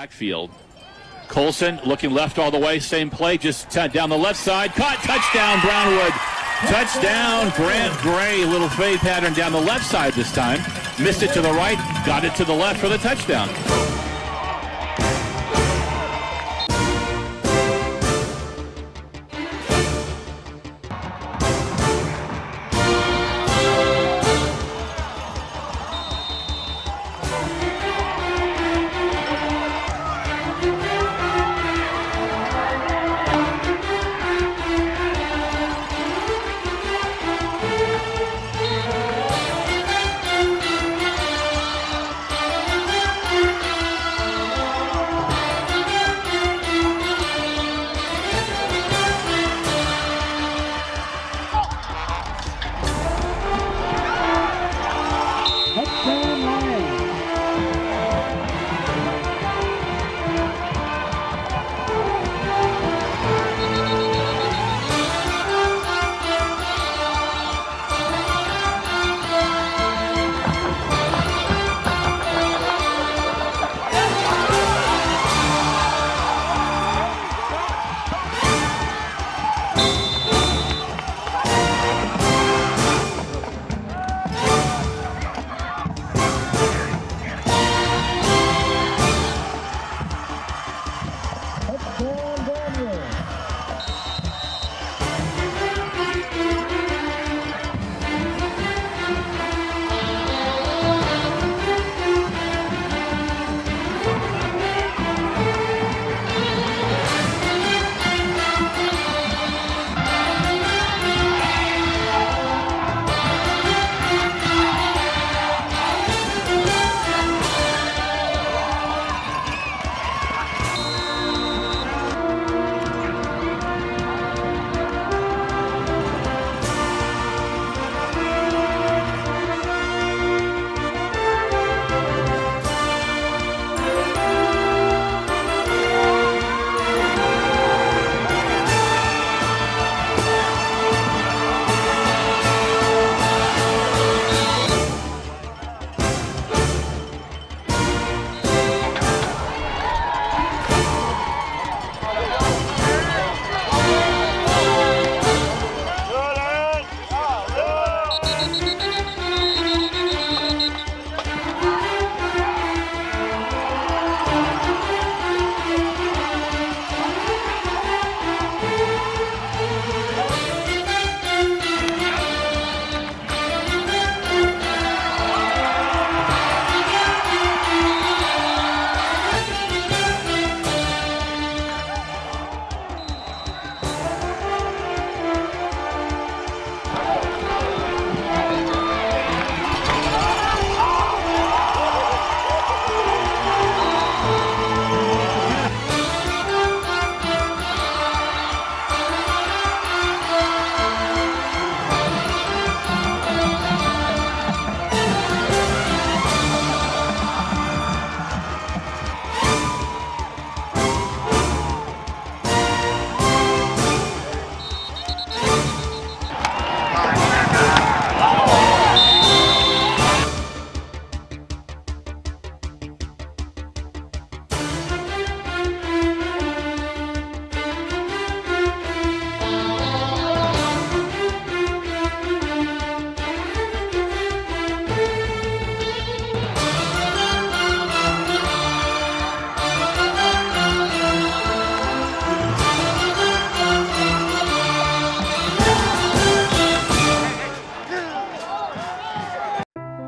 backfield. Colson looking left all the way, same play, just down the left side. Caught, touchdown, Brownwood. Touchdown, Grant Gray. Little fade pattern down the left side this time. Missed it to the right, got it to the left for the touchdown.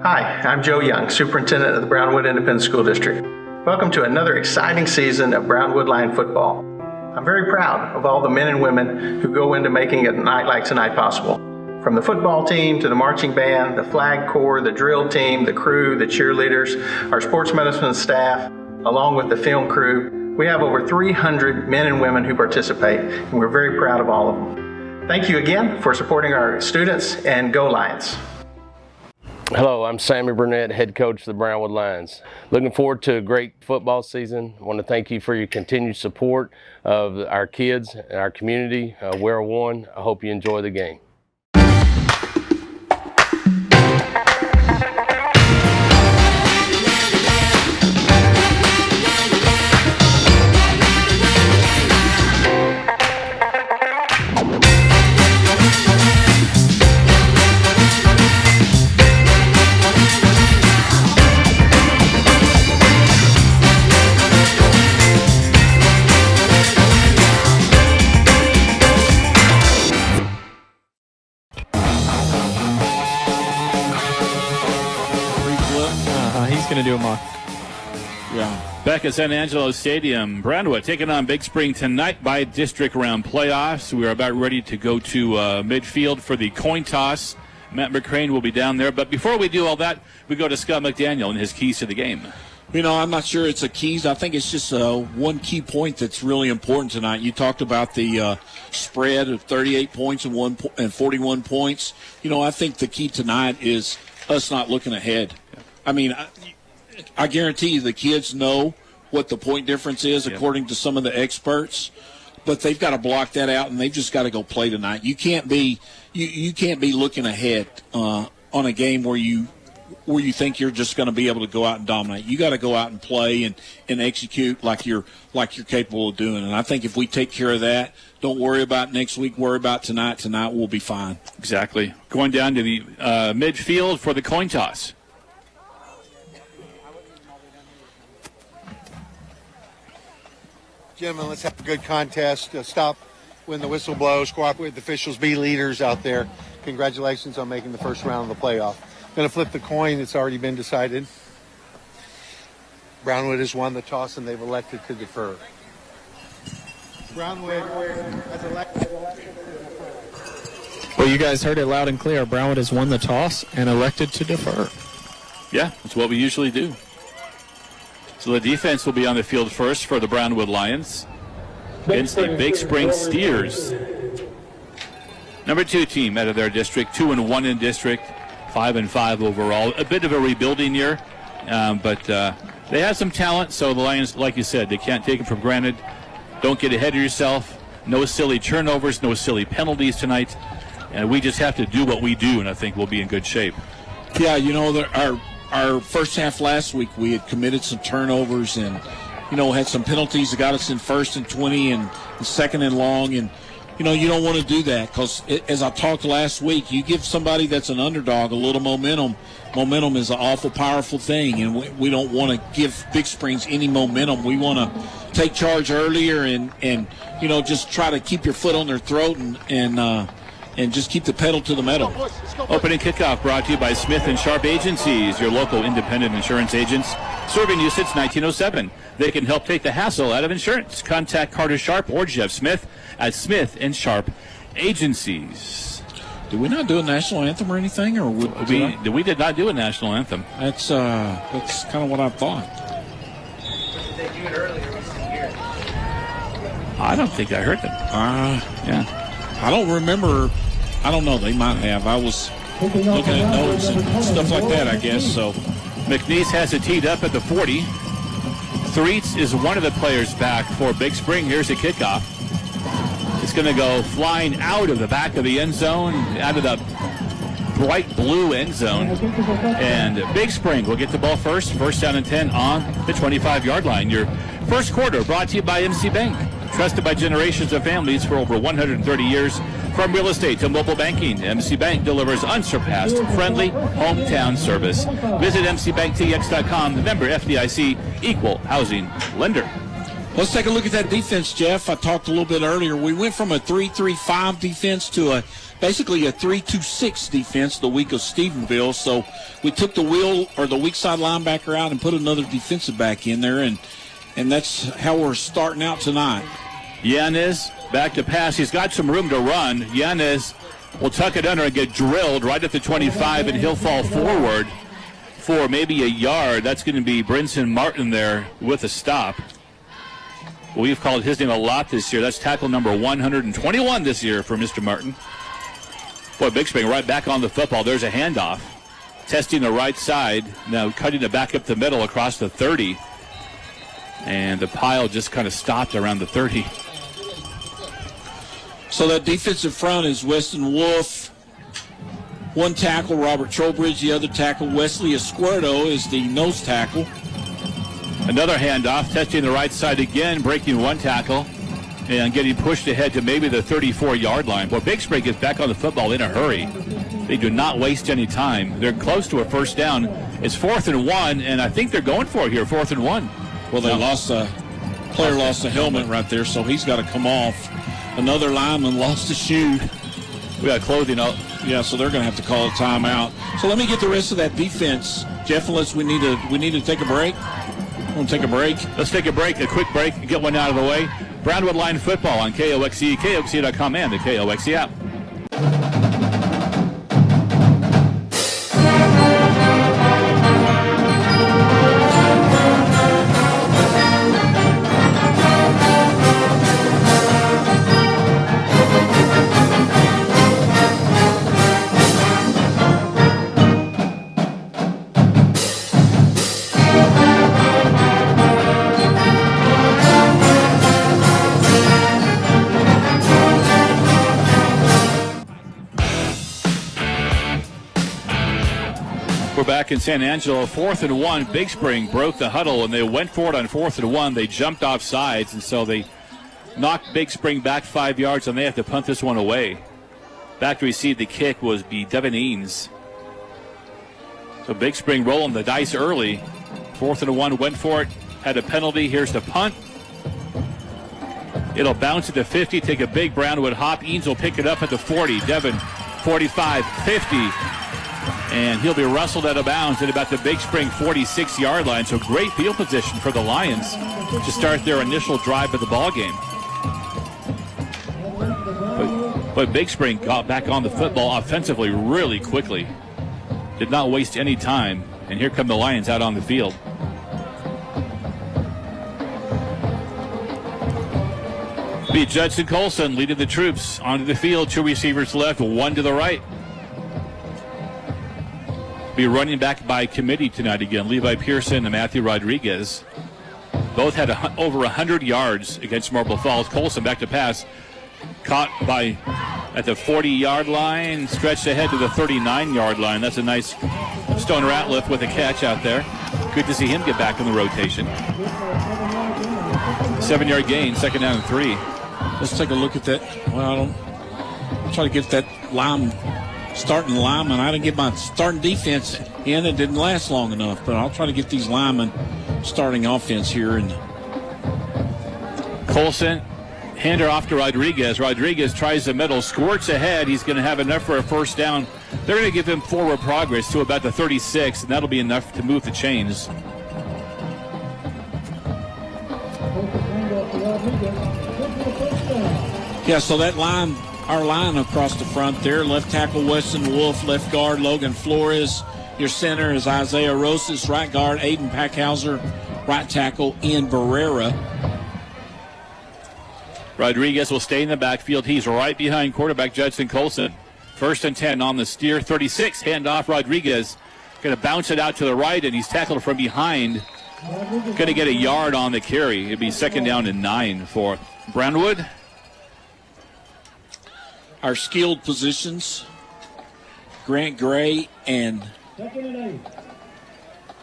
Hi, I'm Joe Young, Superintendent of the Brownwood Independent School District. Welcome to another exciting season of Brownwood Line football. I'm very proud of all the men and women who go into making a night like tonight possible. From the football team to the marching band, the flag corps, the drill team, the crew, the cheerleaders, our sports medicine staff, along with the film crew, we have over 300 men and women who participate, and we're very proud of all of them. Thank you again for supporting our students, and go Lions. Hello, I'm Sammy Burnett, head coach of the Brownwood Lions. Looking forward to a great football season. I want to thank you for your continued support of our kids and our community. We're one. I hope you enjoy the game. going to do them all. Yeah. Back at San Angelo Stadium, Brownwood taking on Big Spring tonight by district round playoffs. We are about ready to go to midfield for the coin toss. Matt McCrane will be down there. But before we do all that, we go to Scott McDaniel and his keys to the game. You know, I'm not sure it's a keys. I think it's just one key point that's really important tonight. You talked about the spread of 38 points and 41 points. You know, I think the key tonight is us not looking ahead. I mean, I guarantee you the kids know what the point difference is according to some of the experts, but they've got to block that out and they've just got to go play tonight. You can't be you can't be looking ahead on a game where you think you're just going to be able to go out and dominate. You got to go out and play and execute like you're capable of doing. And I think if we take care of that, don't worry about next week, worry about tonight. Tonight we'll be fine. Exactly. Going down to the midfield for the coin toss. Gentlemen, let's have a good contest. Stop when the whistle blows. Cooperate with the officials. Be leaders out there. Congratulations on making the first round of the playoff. Going to flip the coin. It's already been decided. Brownwood has won the toss, and they've elected to defer. Brownwood has elected to defer. Well, you guys heard it loud and clear. Brownwood has won the toss and elected to defer. Yeah, that's what we usually do. So the defense will be on the field first for the Brownwood Lions against the Big Spring Steers. Number 2 team out of their district, 2-1 in district, 5-5 overall. A bit of a rebuilding year, but they have some talent. So the Lions, like you said, they can't take it for granted. Don't get ahead of yourself. No silly turnovers, no silly penalties tonight. And we just have to do what we do, and I think we'll be in good shape. Yeah, you know, our first half last week, we had committed some turnovers and, you know, had some penalties that got us in 1st and 20 and 2nd and long. And, you know, you don't want to do that because, as I talked last week, you give somebody that's an underdog a little momentum. Momentum is an awful powerful thing, and we don't want to give Big Springs any momentum. We want to take charge earlier and you know, just try to keep your foot on their throat and just keep the pedal to the metal. Opening kickoff brought to you by Smith & Sharp Agencies, your local independent insurance agents, serving you since 1907. They can help take the hassle out of insurance. Contact Carter Sharp or Jeff Smith at Smith & Sharp Agencies. Did we not do a national anthem or anything? Or we did not do a national anthem. That's kind of what I thought. They do it earlier. I don't think I heard them. Yeah. I don't remember. I don't know. They might have. I was looking at notes and stuff like that, I guess. So McNeese has it teed up at the 40. Threets is one of the players back for Big Spring. Here's a kickoff. It's going to go flying out of the back of the end zone, out of the bright blue end zone. And Big Spring will get the ball first. First down and 10 on the 25-yard line. Your first quarter brought to you by MC Bank. Trusted by generations of families for over 130 years. From real estate to mobile banking, MC Bank delivers unsurpassed, friendly, hometown service. Visit mcbanktx.com, the member FDIC, equal housing lender. Let's take a look at that defense, Jeff. I talked a little bit earlier. We went from a 3-3-5 defense to basically a 3-2-6 defense the week of Stephenville. So we took the weak side linebacker out and put another defensive back in there, and that's how we're starting out tonight. Yanez back to pass. He's got some room to run. Yanez will tuck it under and get drilled right at the 25, and he'll fall forward for maybe a yard. That's going to be Brinson Martin there with a stop. We've called his name a lot this year. That's tackle number 121 this year for Mr. Martin. Boy, Big Spring right back on the football. There's a handoff. Testing the right side. Now cutting it back up the middle across the 30. And the pile just kind of stopped around the 30. So that defensive front is Weston Wolf. One tackle, Robert Trowbridge. The other tackle, Wesley Escuerdo, is the nose tackle. Another handoff, testing the right side again, breaking one tackle, and getting pushed ahead to maybe the 34-yard line. Well, Big Spring gets back on the football in a hurry. They do not waste any time. They're close to a first down. It's 4th and 1, and I think they're going for it here, 4th and 1. Well, they lost a helmet right there, so he's got to come off. Another lineman lost a shoe. We got clothing up. Yeah, so they're going to have to call a timeout. So let me get the rest of that defense, Jeff. Unless we need to take a break. Want to take a break? Let's take a break, a quick break, and get one out of the way. Brownwood Line Football on KOXE, KOXE.com, and the KOXE app. We're back in San Angelo, 4th and 1. Big Spring broke the huddle, and they went for it on 4th and 1. They jumped off sides, and so they knocked Big Spring back 5 yards, and they have to punt this one away. Back to receive the kick was Devin Eanes. So Big Spring rolling the dice early. 4th and 1, went for it, had a penalty. Here's the punt. It'll bounce at the 50, take a big Brownwood hop. Eanes will pick it up at the 40. Devin, 45, 50. And he'll be wrestled out of bounds at about the Big Spring 46-yard line. So great field position for the Lions to start their initial drive of the ball game. But Big Spring got back on the football offensively really quickly. Did not waste any time. And here come the Lions out on the field. Be Judson Colson leading the troops onto the field. 2 receivers left, 1 to the right. Be running back by committee tonight again. Levi Pearson and Matthew Rodriguez. Both had over 100 yards against Marble Falls. Colson back to pass. Caught at the 40-yard line. Stretched ahead to the 39-yard line. That's a nice Stone Ratliff with a catch out there. Good to see him get back in the rotation. 7-yard gain, 2nd down and 3. Let's take a look at that. Well, I'll try to get that starting lineman. I didn't get my starting defense in. It didn't last long enough, but I'll try to get these linemen starting offense here. And Colson, hander off to Rodriguez. Rodriguez tries the middle, squirts ahead. He's going to have enough for a first down. They're going to give him forward progress to about the 36, and that'll be enough to move the chains. Yeah, so that line, our line across the front there, left tackle Weston Wolf, left guard Logan Flores, your center is Isaiah Rosas, right guard Aiden Packhauser, right tackle Ian Barrera. Rodriguez will stay in the backfield. He's right behind quarterback Judson Colson. 1st and 10 on the steer, 36, handoff Rodriguez. Going to bounce it out to the right, and he's tackled from behind. Going to get a yard on the carry. It'll be 2nd down and 9 for Brownwood. Our skilled positions, Grant Gray and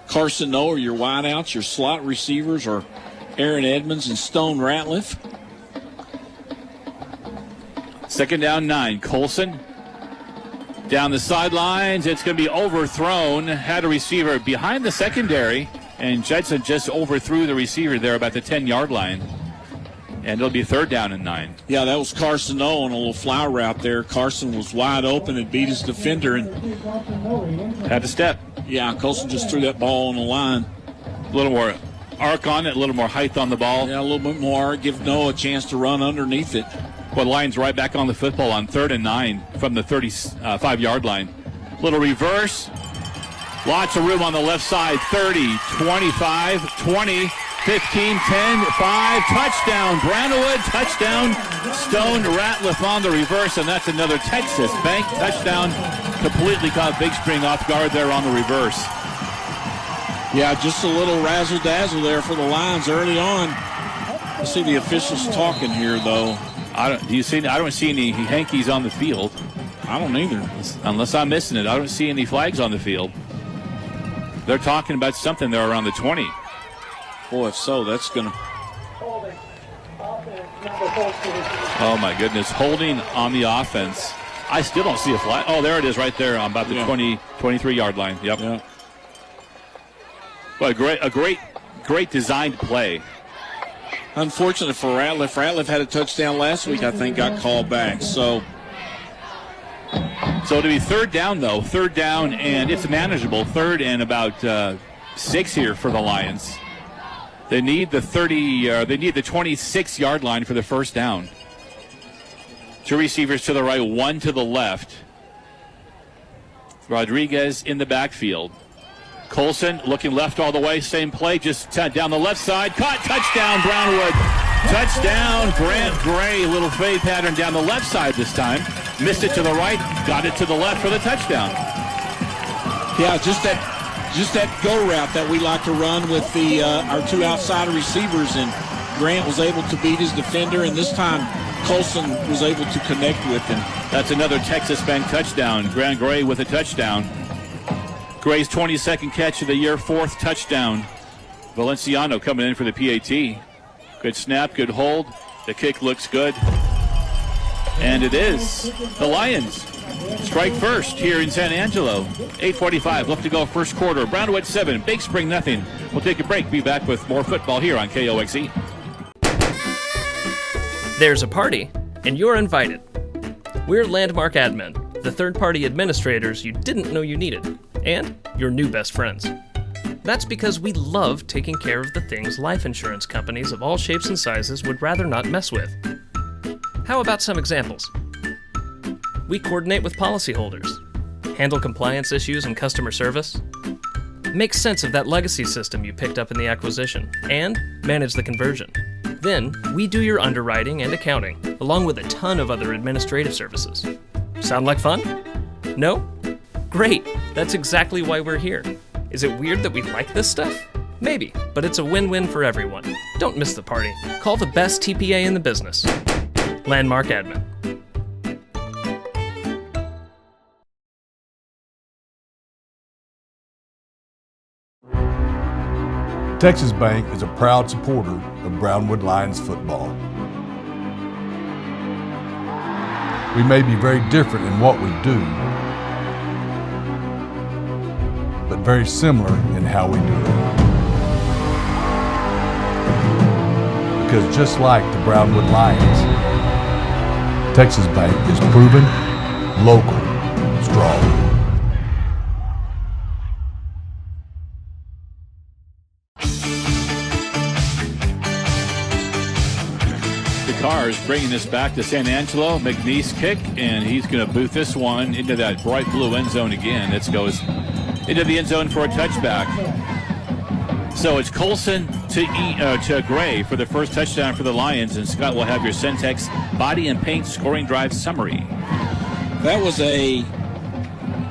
Carson Noe are your wideouts. Your slot receivers are Aaron Edmonds and Stone Ratliff. 2nd down 9. Colson down the sidelines. It's going to be overthrown. Had a receiver behind the secondary, and Judson just overthrew the receiver there about the 10-yard line. And it'll be 3rd down and 9. Yeah, that was Carson Noe on a little fly route there. Carson was wide open and beat his defender and had to step. Yeah, Colson just threw that ball on the line. A little more arc on it, a little more height on the ball. Yeah, a little bit more. Give Noe a chance to run underneath it. Well, Lions right back on the football on 3rd and 9 from the 35-yard line. Little reverse. Lots of room on the left side. 30, 25, 20, 15, 10, 5. Touchdown, Brownwood. Touchdown, Stone Ratliff on the reverse, and that's another Texas Bank touchdown. Completely caught Big Spring off guard there on the reverse. Yeah, just a little razzle-dazzle there for the Lions early on. I see the officials talking here, though. I don't see any hankies on the field. I don't either. Unless I'm missing it. I don't see any flags on the field. They're talking about something there around the 20. Boy, if so, that's going to... Oh, my goodness. Holding on the offense. I still don't see a flag. Oh, there it is right there on about the 23-yard line. Yep. Yeah. Well, a great designed play. Unfortunate for Ratliff. Ratliff had a touchdown last week, I think, got called back. So So it'll be third down, though. Third down, and it's manageable. Third and about 6 here for the Lions. They need the 26-yard line for the first down. Two receivers to the right, one to the left. Rodriguez in the backfield. Colson looking left all the way, same play, just down the left side. Caught, touchdown, Brownwood. Touchdown, Grant Gray. Little fade pattern down the left side this time. Missed it to the right, got it to the left for the touchdown. Yeah, just that go route that we like to run with our two outside receivers, and Grant was able to beat his defender, and this time Colson was able to connect with him. That's another Texas Bank touchdown. Grant Gray with a touchdown. Gray's 22nd catch of the year, 4th touchdown. Valenciano coming in for the PAT. Good snap, good hold. The kick looks good. And it is. The Lions strike first here in San Angelo. 8:45 left to go first quarter. Brownwood 7, Big Spring nothing. We'll take a break. Be back with more football here on KOXE. There's a party, and you're invited. We're Landmark Admin, the third-party administrators you didn't know you needed, and your new best friends. That's because we love taking care of the things life insurance companies of all shapes and sizes would rather not mess with. How about some examples? We coordinate with policyholders, handle compliance issues and customer service, make sense of that legacy system you picked up in the acquisition, and manage the conversion. Then, we do your underwriting and accounting, along with a ton of other administrative services. Sound like fun? No? Great! That's exactly why we're here. Is it weird that we like this stuff? Maybe, but it's a win-win for everyone. Don't miss the party. Call the best TPA in the business. Landmark Admin. Texas Bank is a proud supporter of Brownwood Lions football. We may be very different in what we do, but very similar in how we do it. Because just like the Brownwood Lions, Texas Bank is proven, local, strong. Cars bringing this back to San Angelo. McNeese kick, and he's going to boot this one into that bright blue end zone again. It goes into the end zone for a touchback. So it's Colson to Gray for the first touchdown for the Lions, and Scott will have your Centex Body and Paint scoring drive summary. That was a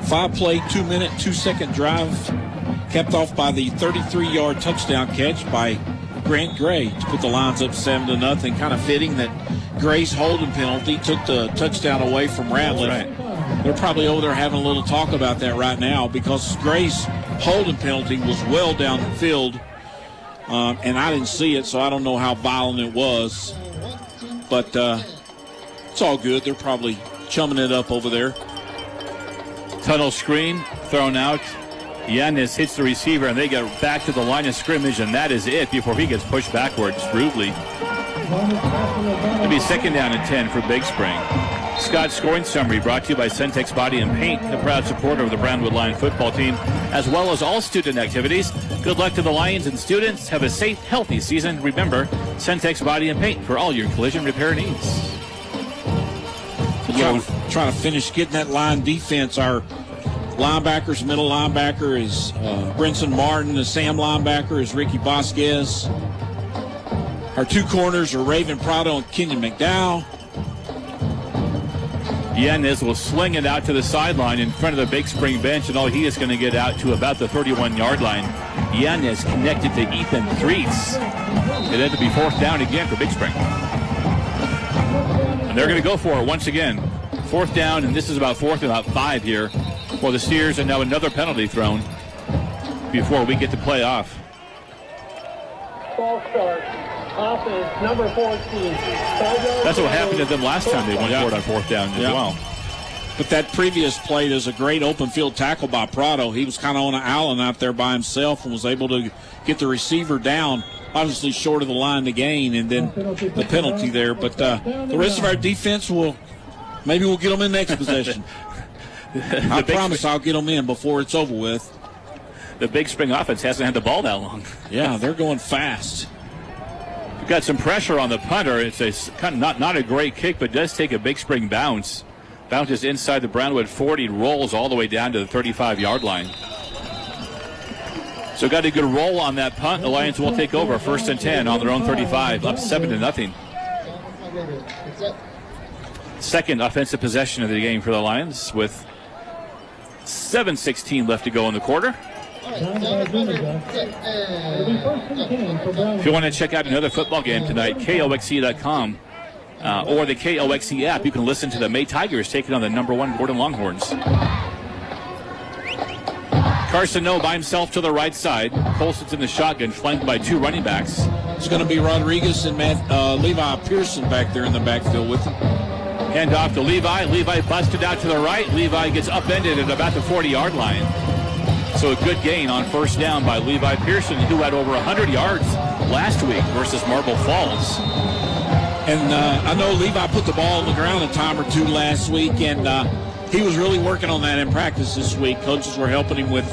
5-play, 2-minute, 2-second drive, capped off by the 33-yard touchdown catch by Grant Gray to put the Lions up 7-0. Kind of fitting that Gray's holding penalty took the touchdown away from Ratliff. Right. They're probably over there having a little talk about that right now because Gray's holding penalty was well down the field, and I didn't see it, so I don't know how violent it was. But it's all good. They're probably chumming it up over there. Tunnel screen thrown out. Yannis hits the receiver, and they get back to the line of scrimmage, and that is it before he gets pushed backwards rudely. It'll be second down and 10 for Big Spring. Scott's scoring summary brought to you by Centex Body and Paint, the proud supporter of the Brownwood Lion football team, as well as all student activities. Good luck to the Lions and students. Have a safe, healthy season. Remember, Centex Body and Paint for all your collision repair needs. Trying to finish getting that line defense. Our linebackers, middle linebacker is Brinson Martin. The Sam linebacker is Ricky Vasquez. Our two corners are Raven Prado and Kenyon McDowell. Yanez will sling it out to the sideline in front of the Big Spring bench, and he is going to get out to about the 31-yard line. Yanez connected to Ethan Threets. It had to be fourth down again for Big Spring. And they're going to go for it once again. Fourth down, and this is about fourth and about 5 here for the Steers, and now another penalty thrown before we get to play off. False start. Offense, number 14. That's what happened to them last time they went for it on fourth down as well. But that previous play, there's a great open field tackle by Prado. He was kind of on an island out there by himself and was able to get the receiver down, obviously short of the line to gain, and then the penalty there. But the rest of our defense we'll get them in the next possession. I promise I'll get them in before it's over with. The Big Spring offense hasn't had the ball that long. Yeah, they're going fast. We've got some pressure on the punter. It's a kind of not a great kick, but does take a Big Spring bounce. Bounces inside the Brownwood 40, rolls all the way down to the 35-yard line. So got a good roll on that punt. The Lions will take over 1st and 10 on their own 35, up 7-0. Second offensive possession of the game for the Lions with 7:16 left to go in the quarter. If you want to check out another football game tonight, KOXE.com or the KOXE app, you can listen to the May Tigers taking on the #1 Gordon Longhorns. Carson No by himself to the right side. Colson's in the shotgun, flanked by 2 running backs. It's going to be Rodriguez and Levi Pearson back there in the backfield with him. Hand off to Levi. Levi busted out to the right. Levi gets upended at about the 40-yard line. So a good gain on 1st down by Levi Pearson, who had over 100 yards last week versus Marble Falls. And I know Levi put the ball on the ground a time or two last week, and he was really working on that in practice this week. Coaches were helping him with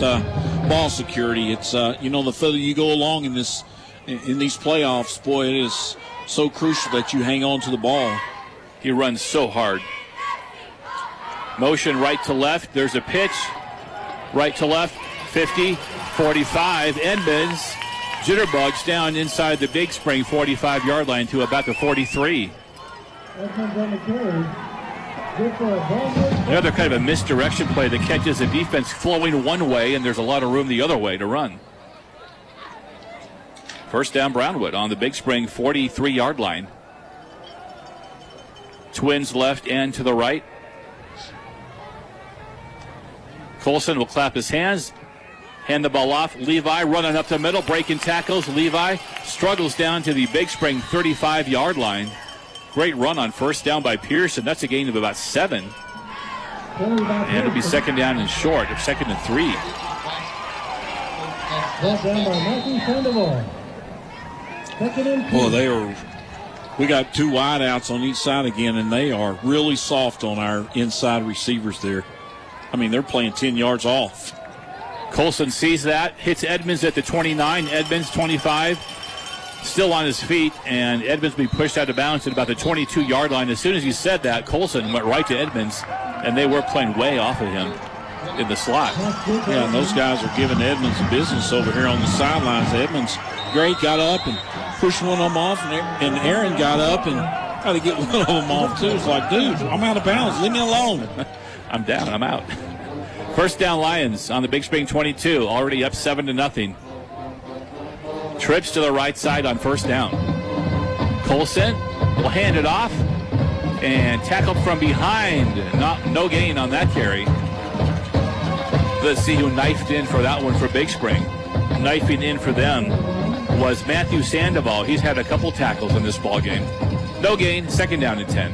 ball security. It's the further you go along in these playoffs, boy, it is so crucial that you hang on to the ball. He runs so hard. Motion right to left. There's a pitch. Right to left. 50, 45. Edmonds jitterbugs down inside the Big Spring 45-yard line to about the 43. Another kind of a misdirection play that catches the defense flowing one way, and there's a lot of room the other way to run. 1st down Brownwood on the Big Spring 43-yard line. Twins left and to the right. Colson will clap his hands, hand the ball off. Levi running up the middle, breaking tackles. Levi struggles down to the Big Spring 35-yard line. Great run on 1st down by Pearson. That's a gain of about 7. And it'll be 2nd down and short, or 2nd and 3. Well, we got 2 wideouts on each side again, and they are really soft on our inside receivers there. I mean, they're playing 10 yards off. Colson sees that, hits Edmonds at the 29. Edmonds, 25, still on his feet, and Edmonds will be pushed out of bounds at about the 22-yard line. As soon as he said that, Colson went right to Edmonds, and they were playing way off of him in the slot. Yeah, and those guys are giving Edmonds business over here on the sidelines. Edmonds, great, got up and pushed one of them off, and Aaron got up and tried to get one of them off, too. It's like, dude, I'm out of bounds. Leave me alone. I'm down. I'm out. 1st down Lions on the Big Spring 22, already up 7-0. Trips to the right side on 1st down. Colson will hand it off and tackled from behind. No gain on that carry. Let's see who knifed in for that one for Big Spring. Knifing in for them was Matthew Sandoval. He's had a couple tackles in this ball game. No gain, 2nd down and 10.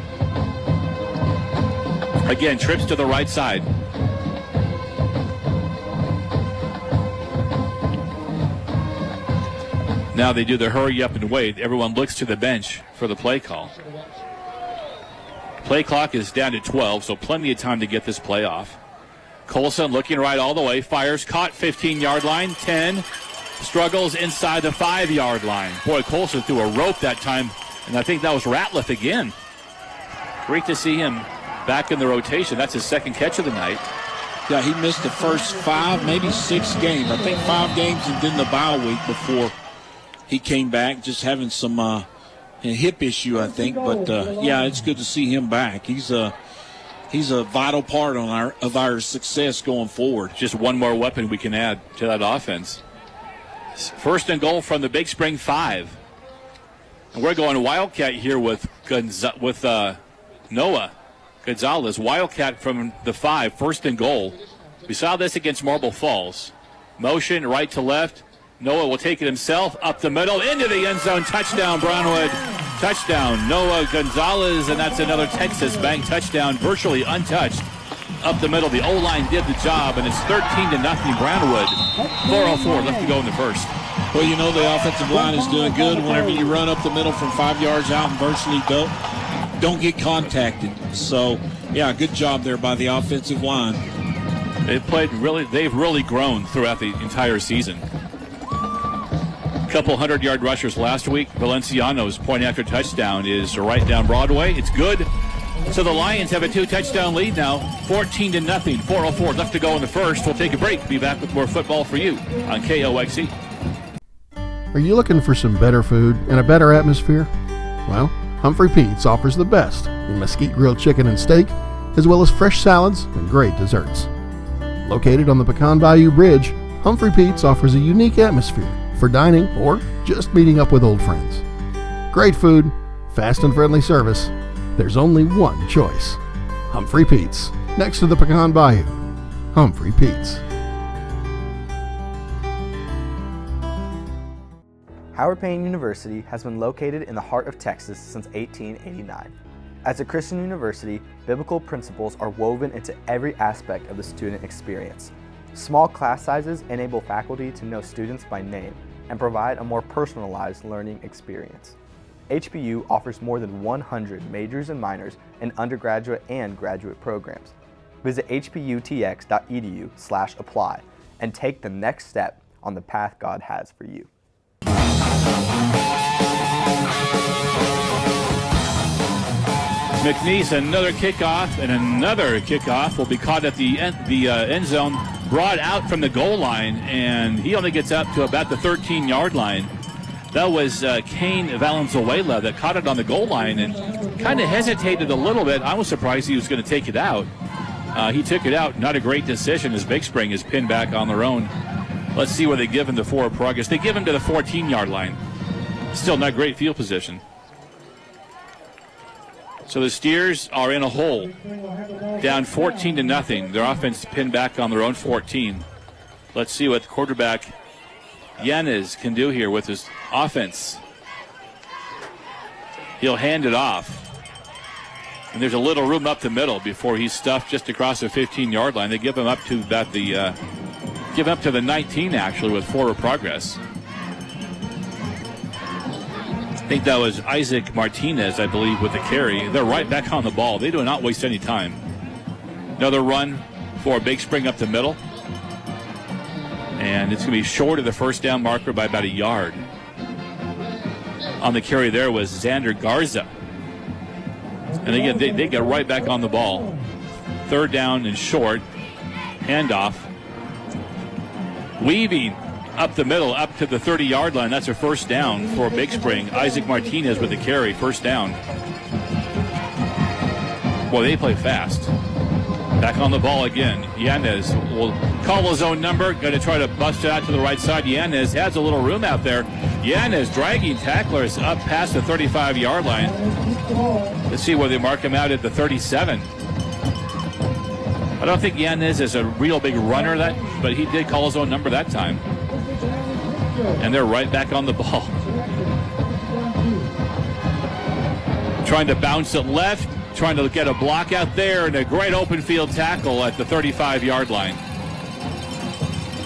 Again, trips to the right side. Now they do the hurry up and wait. Everyone looks to the bench for the play call. Play clock is down to 12, so plenty of time to get this play off. Colson looking right all the way, fires, caught 15-yard line, 10, struggles inside the 5-yard line. Boy, Colson threw a rope that time, and I think that was Ratliff again. Great to see him back in the rotation. That's his 2nd catch of the night. Yeah, he missed the first 5, maybe 6 games. I think 5 games and then the bye week before he came back, just having some hip issue, I think. But, yeah, it's good to see him back. He's a vital part of our success going forward. Just one more weapon we can add to that offense. 1st and goal from the Big Spring 5. And we're going Wildcat here with Noah Gonzalez. Wildcat from the 5, 1st and goal. We saw this against Marble Falls. Motion right to left. Noah will take it himself up the middle into the end zone. Touchdown, Brownwood. Touchdown, Noah Gonzalez, and that's another Texas Bank touchdown, virtually untouched. Up the middle, the O-line did the job, and it's 13-0 Brownwood. 4:04 left to go in the 1st. Well, you know the offensive line is doing good whenever you run up the middle from 5 yards out and virtually don't get contacted. So Yeah, good job there by the offensive line. They've really grown throughout the entire season. Couple 100-yard rushers last week. Valenciano's point after touchdown is right down Broadway. It's good. So the Lions have a 2-touchdown lead now, 14-0. 4:04 left to go in the first. We'll take a break. Be back with more football for you on KOXE. Are you looking for some better food and a better atmosphere? Well, Humphrey Pete's offers the best in mesquite grilled chicken and steak, as well as fresh salads and great desserts. Located on the Pecan Bayou Bridge, Humphrey Pete's offers a unique atmosphere for dining or just meeting up with old friends. Great food, fast and friendly service. There's only one choice. Humphrey Pete's, next to the Pecan Bayou. Humphrey Pete's. Howard Payne University has been located in the heart of Texas since 1889. As a Christian university, biblical principles are woven into every aspect of the student experience. Small class sizes enable faculty to know students by name and provide a more personalized learning experience. HPU offers more than 100 majors and minors in undergraduate and graduate programs. Visit hputx.edu/apply and take the next step on the path God has for you. McNeese, another kickoff will be caught at the end zone, brought out from the goal line, and he only gets up to about the 13-yard line. That was Kane Valenzuela that caught it on the goal line and kind of hesitated a little bit. I was surprised he was going to take it out. He took it out. Not a great decision as Big Spring is pinned back on their own. Let's see where they give him the forward progress. They give him to the 14-yard line. Still not great field position. So the Steers are in a hole, down 14-0. Their offense pinned back on their own 14. Let's see what quarterback Yanez can do here with his offense. He'll hand it off. And there's a little room up the middle before he's stuffed just across the 15-yard line. They give him up to about the 19 actually with forward progress. I think that was Isaac Martinez, I believe, with the carry. They're right back on the ball. They do not waste any time. Another run for Big Spring up the middle. And it's going to be short of the first down marker by about a yard. On the carry there was Xander Garza. And again, they get right back on the ball. Third down and short. Handoff. Weaving up the middle, up to the 30-yard line. That's a first down for Big Spring. Isaac Martinez with the carry, first down. Boy, they play fast. Back on the ball again. Yanez will call his own number. Going to try to bust it out to the right side. Yanez has a little room out there. Yanez dragging tacklers up past the 35-yard line. Let's see where they mark him out at the 37. I don't think Yanez is a real big runner, but he did call his own number that time. And they're right back on the ball. Trying to bounce it left, trying to get a block out there, and a great open field tackle at the 35-yard line.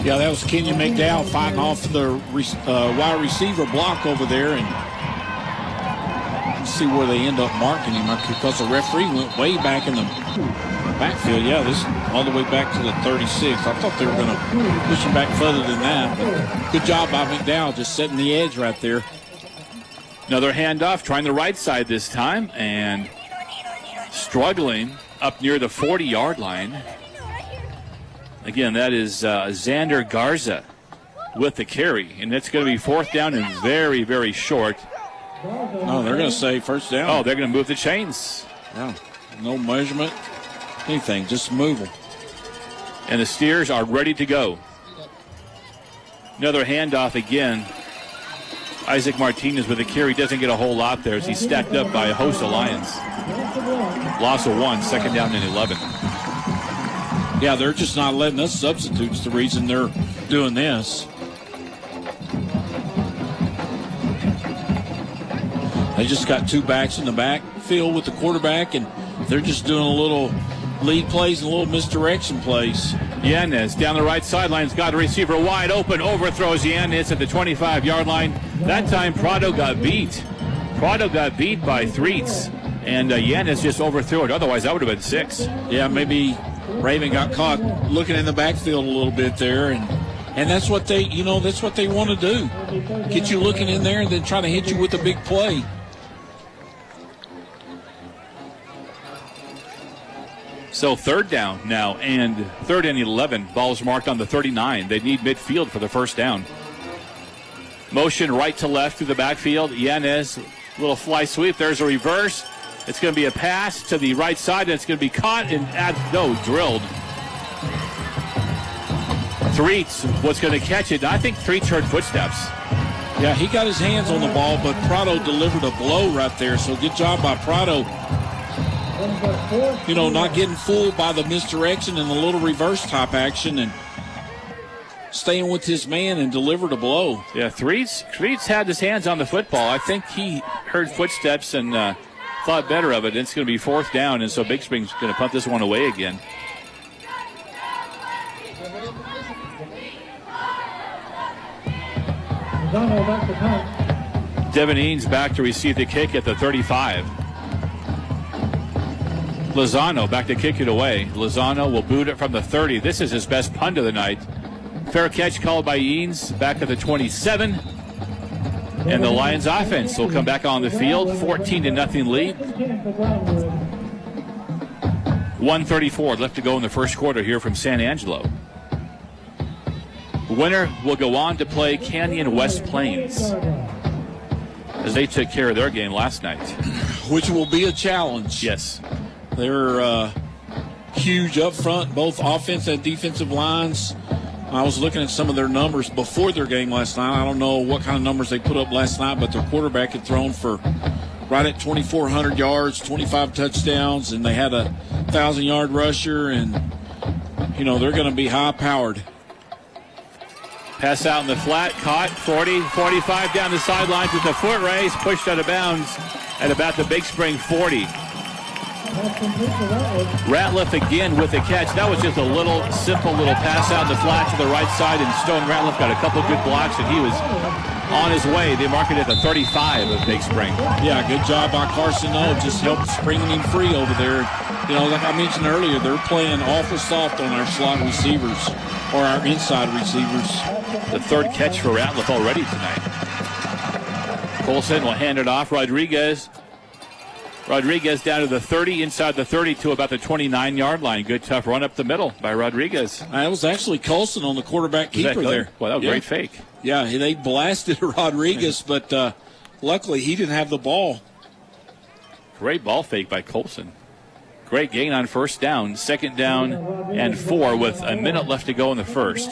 Yeah, that was Kenyon McDowell fighting off the wide receiver block over there, and let's see where they end up marking him because the referee went way back in the backfield. Yeah, this all the way back to the 36. I thought they were going to push him back further than that. But good job by McDowell just setting the edge right there. Another handoff, trying the right side this time, and struggling up near the 40-yard line. Again, that is Xander Garza with the carry, and it's going to be fourth down and very, very short. No, they're going to say first down. Oh, they're going to move the chains. Yeah, no measurement, anything, just move them. And the Steers are ready to go. Another handoff again. Isaac Martinez with the carry doesn't get a whole lot there as he's stacked up by a host of Lions. Loss of 1, second down and 11. Yeah, they're just not letting us substitutes the reason they're doing this. They just got two backs in the backfield with the quarterback, and they're just doing a little lead plays and a little misdirection plays. Yanez down the right sidelines, got a receiver wide open, overthrows Yanez at the 25-yard line. That time Prado got beat. Prado got beat by Threets, And Yanez just overthrew it. Otherwise, that would have been 6. Yeah, maybe Raven got caught looking in the backfield a little bit there, and that's what they, that's what they want to do. Get you looking in there and then try to hit you with a big play. So 3rd down now, and 3rd and 11. Ball's marked on the 39. They need midfield for the first down. Motion right to left through the backfield. Yanez, little fly sweep. There's a reverse. It's going to be a pass to the right side, and it's going to be caught and drilled. Threets was going to catch it. I think Threets heard footsteps. Yeah, he got his hands on the ball, but Prado delivered a blow right there. So good job by Prado. Not getting fooled by the misdirection and the little reverse top action and staying with his man and delivered a blow. Yeah, Threets had his hands on the football. I think he heard footsteps and thought better of it. It's going to be 4th down, and so Big Spring's going to punt this one away again. Devin Eanes back to receive the kick at the 35. Lozano back to kick it away. Lozano will boot it from the 30. This is his best punt of the night. Fair catch called by Eanes back at the 27. And the Lions offense will come back on the field. 14-0 lead. 1:34 left to go in the first quarter here from San Angelo. The winner will go on to play Canyon West Plains, as they took care of their game last night. Which will be a challenge. Yes. They're huge up front, both offense and defensive lines. I was looking at some of their numbers before their game last night. I don't know what kind of numbers they put up last night, but their quarterback had thrown for right at 2,400 yards, 25 touchdowns, and they had a 1,000-yard rusher, and, they're going to be high-powered. Pass out in the flat, caught, 40, 45 down the sidelines with a foot race, pushed out of bounds at about the Big Spring 40. Ratliff again with the catch. That was just a simple little pass out in the flat to the right side, and Stone Ratliff got a couple good blocks, and he was on his way. They mark it at the 35 of Big Spring. Yeah, good job by Carson O. Just helped springing him free over there. Like I mentioned earlier, they're playing awful soft on our slot receivers or our inside receivers. The 3rd catch for Ratliff already tonight. Colson will hand it off. Rodriguez down to the 30, inside the 30 to about the 29-yard line. Good tough run up the middle by Rodriguez. That was actually Colson on the quarterback keeper there. Well, that was a great fake. Yeah, they blasted Rodriguez, but luckily he didn't have the ball. Great ball fake by Colson. Great gain on first down. 2nd down and 4 with a minute left to go in the first.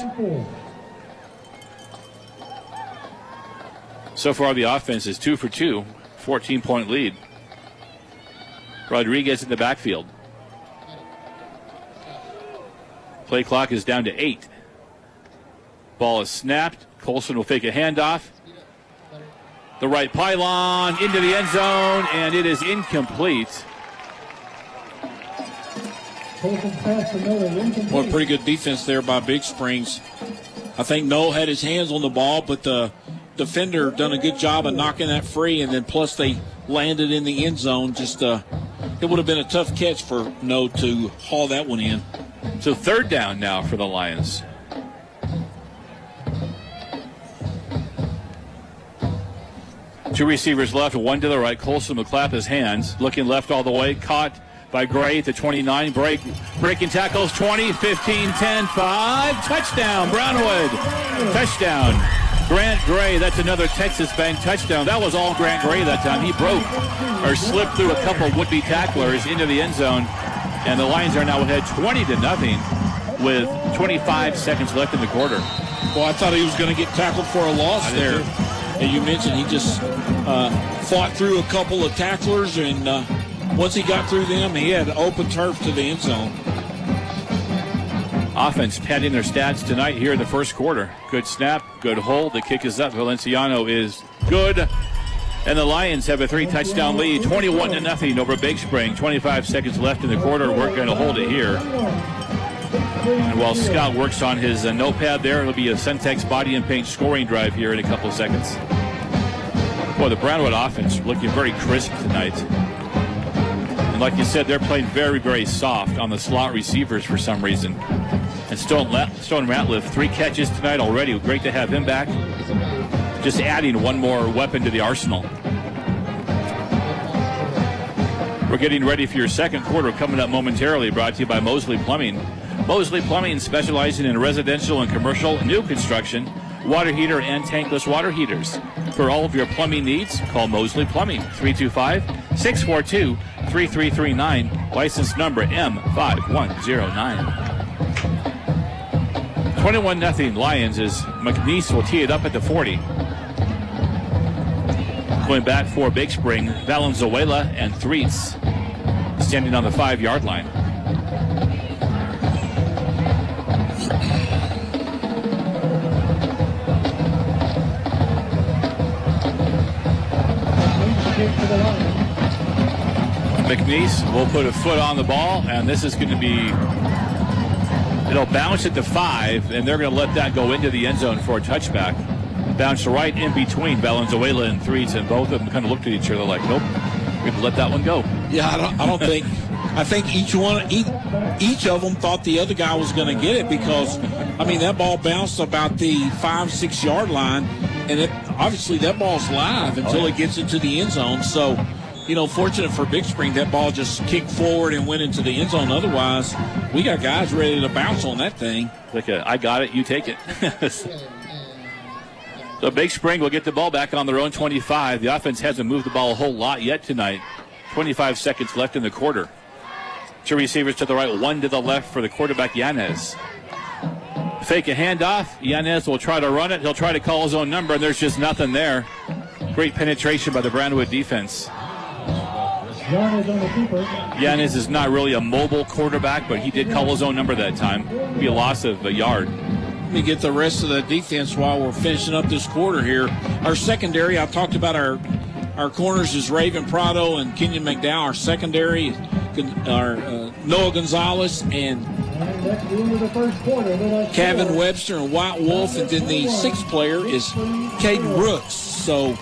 So far the offense is 2 for 2, 14-point lead. Rodriguez in the backfield. Play clock is down to 8. Ball is snapped. Colson will fake a handoff. The right pylon into the end zone, and it is incomplete. Well, pretty good defense there by Big Springs. I think Noel had his hands on the ball, but the defender done a good job of knocking that free, and then plus they landed in the end zone. It would have been a tough catch for No to haul that one in. So 3rd down now for the Lions. Two receivers left, one to the right. Colson will clap his hands, looking left all the way. Caught by Gray at the 29. Breaking tackles, 20, 15, 10, 5. Touchdown, Brownwood. Touchdown. Grant Gray, that's another Texas Bank touchdown. That was all Grant Gray that time. He slipped through a couple would-be tacklers into the end zone, and the Lions are now ahead 20-0 with 25 seconds left in the quarter. Well, I thought he was going to get tackled for a loss there. And you mentioned he just fought through a couple of tacklers, and once he got through them, he had open turf to the end zone. Offense padding their stats tonight here in the first quarter. Good snap, good hold. The kick is up. Valenciano is good. And the Lions have a 3-touchdown lead, 21-0 over Big Spring. 25 seconds left in the quarter. We're going to hold it here. And while Scott works on his notepad there, it'll be a Centex Body and Paint scoring drive here in a couple of seconds. Boy, the Brownwood offense looking very crisp tonight. And like you said, they're playing very, very soft on the slot receivers for some reason. And Stone Ratliff, 3 catches tonight already. Great to have him back. Just adding one more weapon to the arsenal. We're getting ready for your second quarter coming up momentarily, brought to you by Mosley Plumbing. Mosley Plumbing, specializing in residential and commercial new construction, water heater and tankless water heaters. For all of your plumbing needs, call Mosley Plumbing, 325-642-3339, license number M5109. 21-0 Lions as McNeese will tee it up at the 40. Going back for Big Spring, Valenzuela and Threets standing on the 5-yard line. McNeese will put a foot on the ball, and this is going to be, it'll bounce at the 5, and they're going to let that go into the end zone for a touchback. Bounce right in between Valenzuela and Threets, and both of them kind of looked at each other like, nope, we're going to let that one go. Yeah, I don't think. I think each of them thought the other guy was going to get it because, I mean, that ball bounced about the 5-6 yard line, and obviously that ball's live until it gets into the end zone. So, you know, fortunate for Big Spring, that ball just kicked forward and went into the end zone. Otherwise, we got guys ready to bounce on that thing. Like I got it, you take it. So Big Spring will get the ball back on their own 25. The offense hasn't moved the ball a whole lot yet tonight. 25 seconds left in the quarter. 2 receivers to the right, 1 to the left for the quarterback, Yanez. Fake a handoff. Yanez will try to run it. He'll try to call his own number, and there's just nothing there. Great penetration by the Brownwood defense. Yanez is not really a mobile quarterback, but he did call his own number that time. It'd be a loss of a yard. Let me get the rest of the defense while we're finishing up this quarter here. Our secondary, I talked about our corners is Raven Prado and Kenyon McDowell. Our secondary, Noah Gonzalez and Kevin Webster and White Wolf. And then the 6th player is Caden Brooks. So,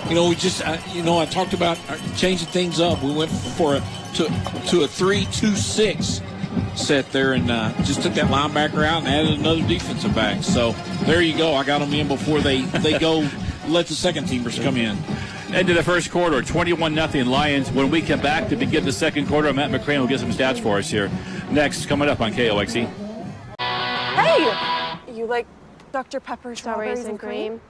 we just, I talked about changing things up. We went to a 3-2-6 set there and just took that linebacker out and added another defensive back. So there you go. I got them in before they go let the second teamers come in. End of the first quarter, 21-0 Lions. When we come back to begin the second quarter, Matt McCrane will get some stats for us here. Next, coming up on KOXE. Hey! You like Dr. Pepper strawberries and cream?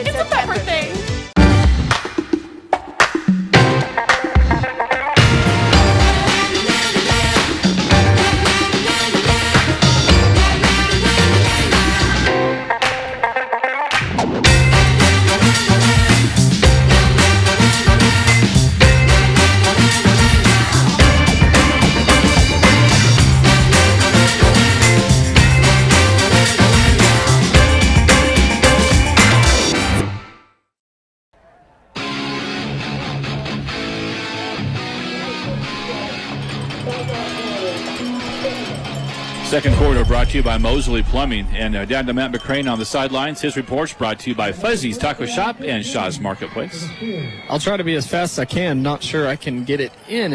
It's a pepper thing. Second quarter brought to you by Mosley Plumbing. And down to Matt McCrane on the sidelines. His reports brought to you by Fuzzy's Taco Shop and Shaw's Marketplace. I'll try to be as fast as I can. Not sure I can get it in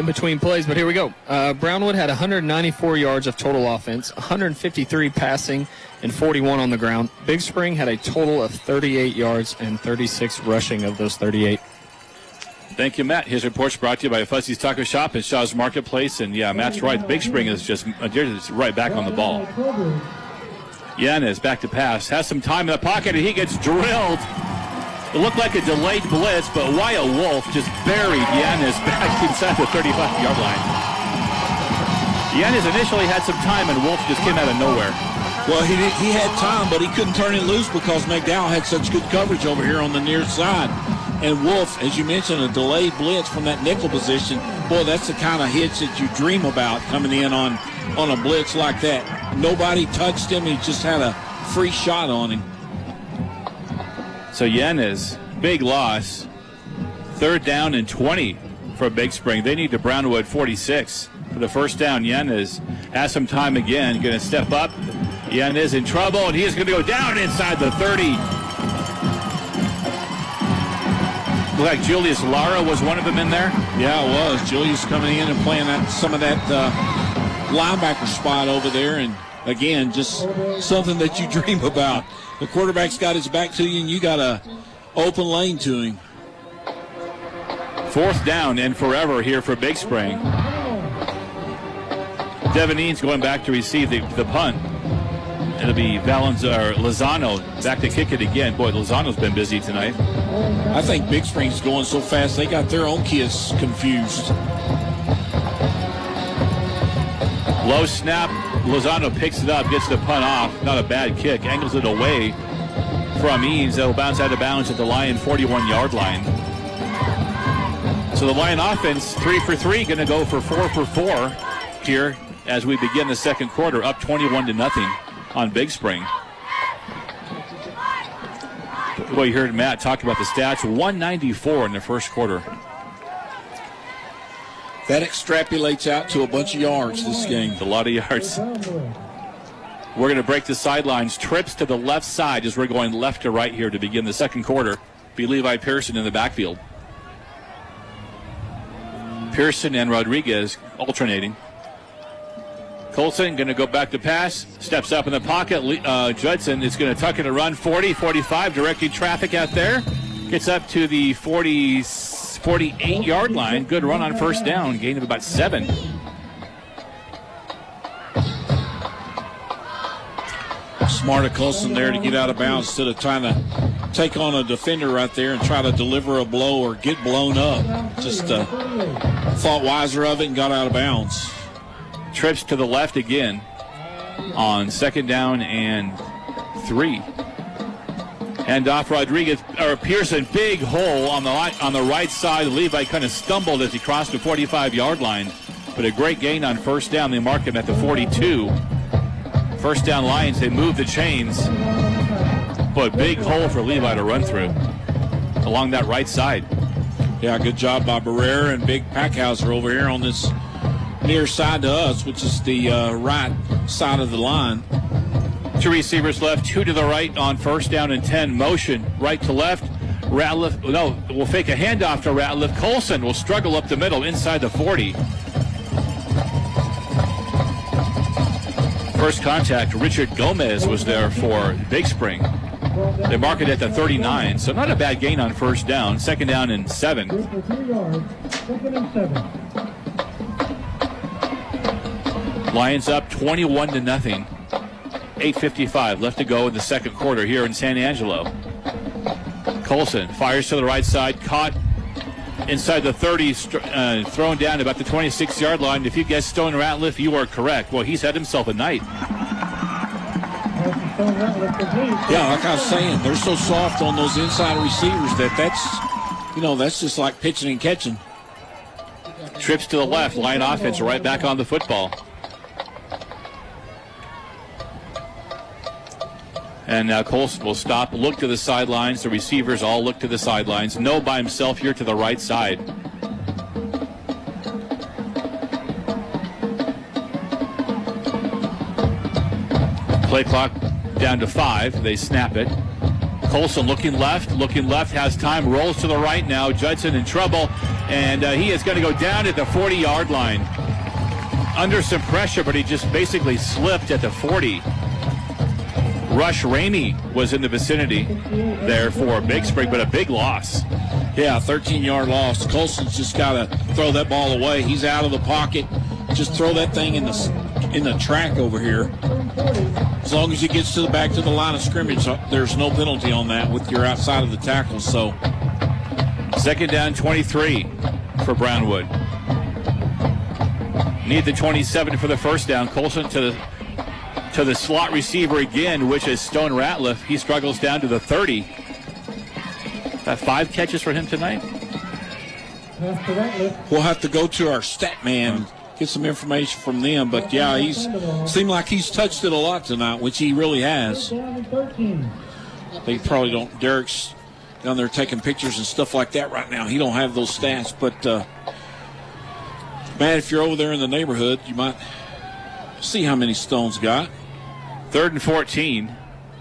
between plays, but here we go. Brownwood had 194 yards of total offense, 153 passing, and 41 on the ground. Big Spring had a total of 38 yards and 36 rushing of those 38. Thank you, Matt. His report's brought to you by Fuzzy's Taco Shop and Shaw's Marketplace. And, yeah, Matt's right. Big Spring is just right back on the ball. Yanez back to pass. Has some time in the pocket, and he gets drilled. It looked like a delayed blitz, but Wyatt Wolf just buried Yanez back inside the 35-yard line. Yanez initially had some time, and Wolf just came out of nowhere. Well, he had time, but he couldn't turn it loose because McDowell had such good coverage over here on the near side. And Wolf, as you mentioned, a delayed blitz from that nickel position. Boy, that's the kind of hits that you dream about coming in on a blitz like that. Nobody touched him. He just had a free shot on him. So Yanez, big loss. 3rd down and 20 for Big Spring. They need the Brownwood 46. for the first down. Yanez has some time again. Going to step up. Yanez in trouble, and he is going to go down inside the 30. Looked like Julius Lara was one of them in there. Yeah, it was. Julius coming in and playing some of that linebacker spot over there. And, again, just something that you dream about. The quarterback's got his back to you, and you got a open lane to him. Fourth down and forever here for Big Spring. Devin Eanes going back to receive the punt. It'll be Lozano back to kick it again. Boy, Lozano's been busy tonight. I think Big Spring's going so fast they got their own kids confused. Low snap. Lozano picks it up, gets the punt off. Not a bad kick. Angles it away from Eanes. That'll bounce out of bounds at the Lion 41-yard line. So the Lion offense, 3 for 3, going to go for 4 for 4 here as we begin the second quarter, up 21-0 on Big Spring. Well, you heard Matt talk about the stats. 194 in the first quarter. That extrapolates out to a bunch of yards this game. A lot of yards. We're going to break the sidelines. Trips to the left side as we're going left to right here to begin the second quarter. Be Levi Pearson in the backfield. Pearson and Rodriguez alternating. Colson going to go back to pass. Steps up in the pocket. Judson is going to tuck it and run 40, 45, directing traffic out there. Gets up to the 48-yard line. Good run on first down. Gain of about 7. Smart of Colson there to get out of bounds instead of trying to take on a defender right there and try to deliver a blow or get blown up. Just thought wiser of it and got out of bounds. Trips to the left again on second down and 3. Hand off Pearson, big hole on the right side. Levi kind of stumbled as he crossed the 45-yard line, but a great gain on first down. They mark him at the 42. First down Lions, they move the chains, but big hole for Levi to run through along that right side. Yeah, good job by Barrera and Big Packhauser over here on this near side to us, which is the right side of the line. 2 receivers left, 2 to the right on first down and 10. Motion right to left. Ratliff, we'll fake a handoff to Ratliff. Colson will struggle up the middle inside the 40. First contact, Richard Gomez was there for Big Spring. They mark it at the 39, so not a bad gain on first down. Second down and 7. Lions up 21-0. 8:55 left to go in the second quarter here in San Angelo. Colson fires to the right side, caught inside the 30, thrown down about the 26-yard line. If you guessed Stone Ratliff, you are correct. Well, he's had himself a night. Yeah, like I was saying, they're so soft on those inside receivers that's just like pitching and catching. Trips to the left, Lion offense right back on the football. And now Colson will stop, look to the sidelines. The receivers all look to the sidelines. No by himself here to the right side. Play clock down to 5. They snap it. Colson looking left, has time, rolls to the right now. Judson in trouble, and he is going to go down at the 40-yard line. Under some pressure, but he just basically slipped at the 40. Rush Ramey was in the vicinity there for Big Spring, but a big loss. Yeah, 13-yard loss. Colson's just got to throw that ball away. He's out of the pocket. Just throw that thing in the track over here. As long as he gets back to the line of scrimmage, there's no penalty on that with your outside of the tackle. So, second down, 23 for Brownwood. Need the 27 for the first down. Colson to the slot receiver again, which is Stone Ratliff. He struggles down to the 30. That 5 catches for him tonight. We'll have to go to our stat man, get some information from them. But yeah, seemed like he's touched it a lot tonight, which he really has. They probably don't. Derek's down there taking pictures and stuff like that right now. He don't have those stats, but Man, if you're over there in the neighborhood, you might see how many Stones got. 3rd and 14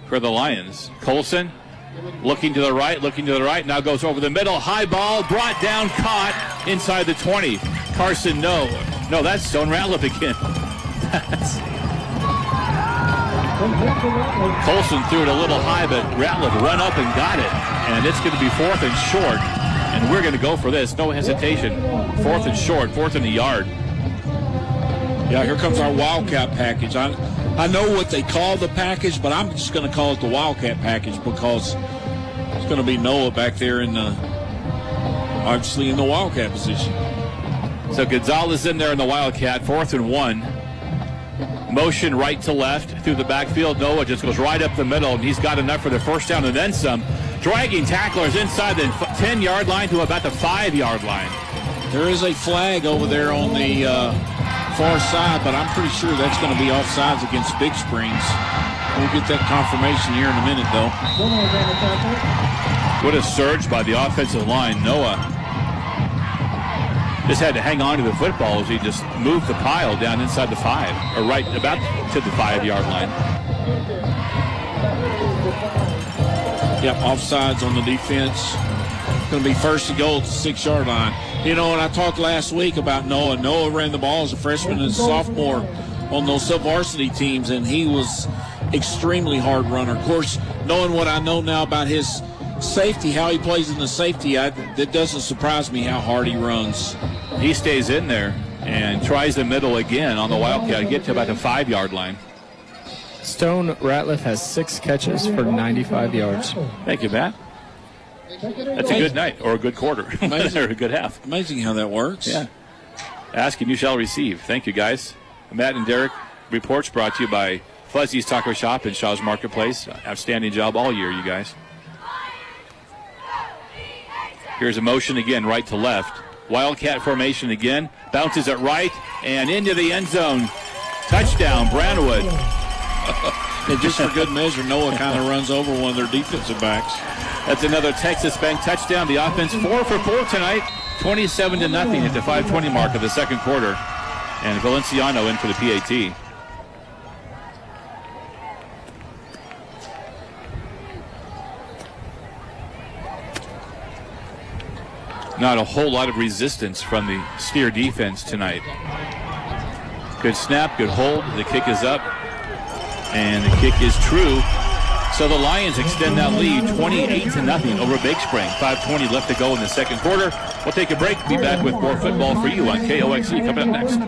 for the Lions. Colson looking to the right, now goes over the middle. High ball, brought down, caught inside the 20. Carson, no, that's Stone Ratliff again. Colson threw it a little high, but Ratliff run up and got it. And it's going to be 4th and short. And we're going to go for this. No hesitation. 4th and short, 4th and a yard. Yeah, here comes our Wildcat package. I know what they call the package, but I'm just going to call it the Wildcat package because it's going to be Noah back there obviously in the Wildcat position. So Gonzalez in there in the Wildcat, 4th and 1. Motion right to left through the backfield. Noah just goes right up the middle, and he's got enough for the first down and then some. Dragging tacklers inside the 10-yard line to about the 5-yard line. There is a flag over there on the far side, but I'm pretty sure that's going to be offsides against Big Springs. We'll get that confirmation here in a minute, though. What a surge by the offensive line. Noah just had to hang on to the football as he just moved the pile down inside the 5, or right about to the 5-yard line. Yep, offsides on the defense. Going to be first and goal at the 6-yard line. You know, and I talked last week about Noah. Noah ran the ball as a freshman and sophomore on those sub-varsity teams, and he was extremely hard runner. Of course, knowing what I know now about his safety, how he plays in the safety, it doesn't surprise me how hard he runs. He stays in there and tries the middle again on the Wildcat, get to about the 5-yard line. Stone Ratliff has 6 catches for 95 yards. Thank you, Matt. That's a good night, or a good quarter, or a good half. Amazing how that works. Yeah. Ask and you shall receive. Thank you, guys. Matt and Derek reports brought to you by Fuzzy's Taco Shop in Shaw's Marketplace. Outstanding job all year, you guys. Here's a motion again, right to left. Wildcat formation again. Bounces it right and into the end zone. Touchdown, Brownwood. And just for good measure, Noah kind of runs over one of their defensive backs. That's another Texas Bank touchdown. The offense 4 for 4 tonight, 27-0 at the 5:20 mark of the second quarter. And Valenciano in for the PAT. Not a whole lot of resistance from the Steer defense tonight. Good snap, good hold. The kick is up, and the kick is true. So the Lions extend that lead 28-0 over Big Spring. 5:20 left to go in the second quarter. We'll take a break. Be back with more football for you on KOXE coming up next.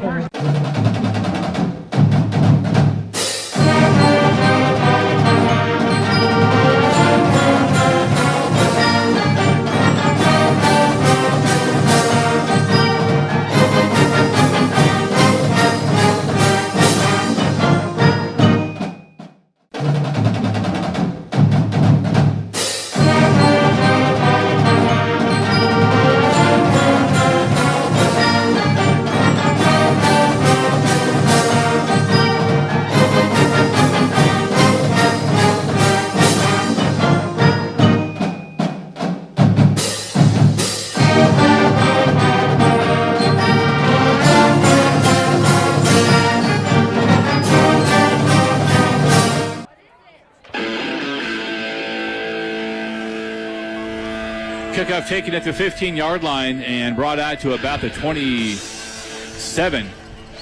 Kickoff taken at the 15-yard line and brought out to about the 27.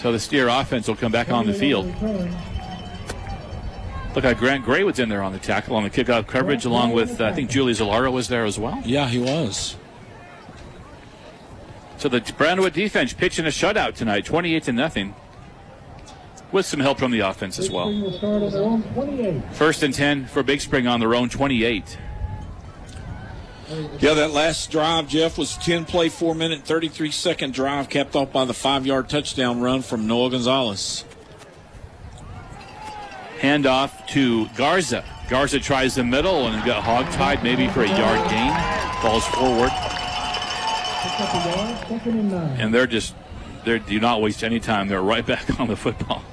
So the Steer offense will come back on the field. Look like Grant Gray was in there on the tackle on the kickoff coverage, along with, I think Julie Zalaro was there as well. Yeah, he was. So the Brownwood defense pitching a shutout tonight, 28-0, with some help from the offense as well. 1st and 10 for Big Spring on their own 28. Yeah, that last drive, Jeff, was 10-play, 4-minute, 33-second drive, capped off by the 5-yard touchdown run from Noah Gonzalez. Handoff to Garza. Garza tries the middle and got hog-tied maybe for a yard gain. Falls forward. And they do not waste any time. They're right back on the football.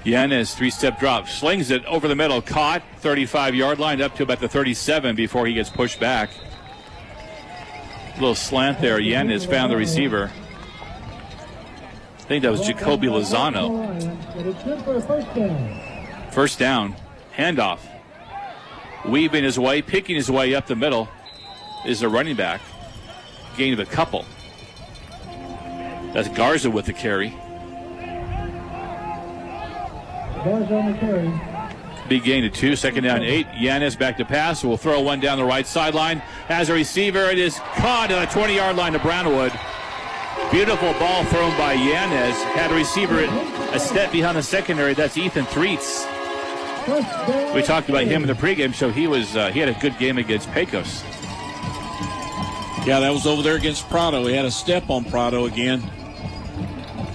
Yanez, 3-step drop, slings it over the middle, caught, 35-yard line up to about the 37 before he gets pushed back. A little slant there. Yanez found the receiver. I think that was Jacoby Lozano. First down, handoff. Weaving his way, picking his way up the middle is a running back. Gain of a couple. That's Garza with the carry. Garza on the carry. Big gain of 2, second down 8. Yanez back to pass. Will throw one down the right sideline. As a receiver, it is caught on a 20-yard line to Brownwood. Beautiful ball thrown by Yanez. Had a receiver a step behind the secondary. That's Ethan Threets. We talked about him in the pregame show. He had a good game against Pecos. Yeah, that was over there against Prado. He had a step on Prado again.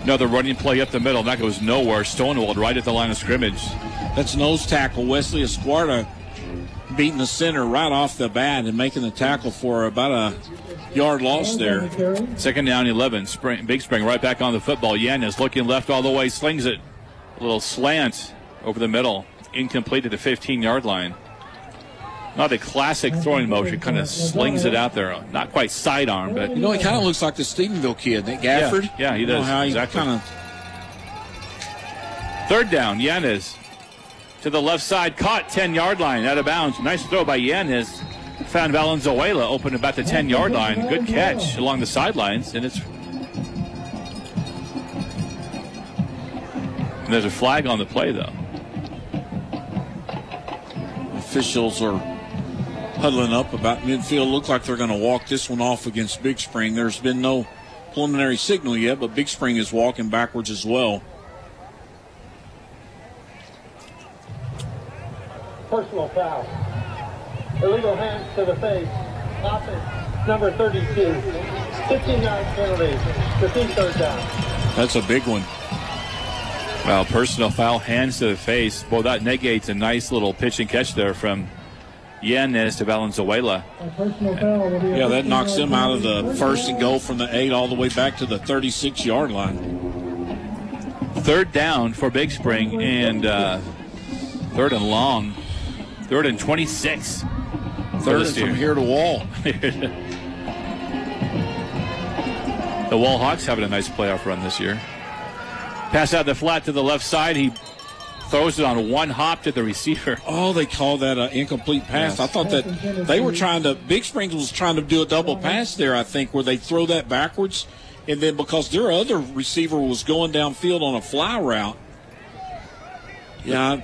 Another running play up the middle. That goes nowhere. Stonewalled right at the line of scrimmage. That's nose tackle. Wesley Escuarta beating the center right off the bat and making the tackle for about a yard loss there. Second down 11. Big Spring right back on the football. Yanez looking left all the way. Slings it. A little slant over the middle. Incomplete at the 15-yard line. Not a classic throwing motion. Kind of slings it out there. Not quite sidearm, but... You know, he kind of looks like the Stephenville kid, that Gafford. Yeah, he does. How exactly. Kind of... Third down, Yanez. To the left side, caught 10-yard line, out of bounds. Nice throw by Yanez. Found Valenzuela open about the 10-yard line. Good catch along the sidelines, and there's a flag on the play, though. Officials are huddling up about midfield. Look like they're going to walk this one off against Big Spring. There's been no preliminary signal yet, but Big Spring is walking backwards as well. Personal foul. Illegal hands to the face. Offense, number 32. 15-yard penalty. Repeat third down. That's a big one. Well, personal foul, hands to the face. Boy, that negates a nice little pitch and catch there from Yanez to Valenzuela. Yeah, that knocks them out of the first and goal from the 8 all the way back to the 36-yard line. Third down for Big Spring, and third and long. Third and 26. Third and from here to Wall. The Wall Hawks having a nice playoff run this year. Pass out the flat to the left side. He throws it on one hop to the receiver. Oh, they call that an incomplete pass. Yes. I thought that they were Big Springs was trying to do a double pass there, I think, where they throw that backwards. And then because their other receiver was going downfield on a fly route. Yeah,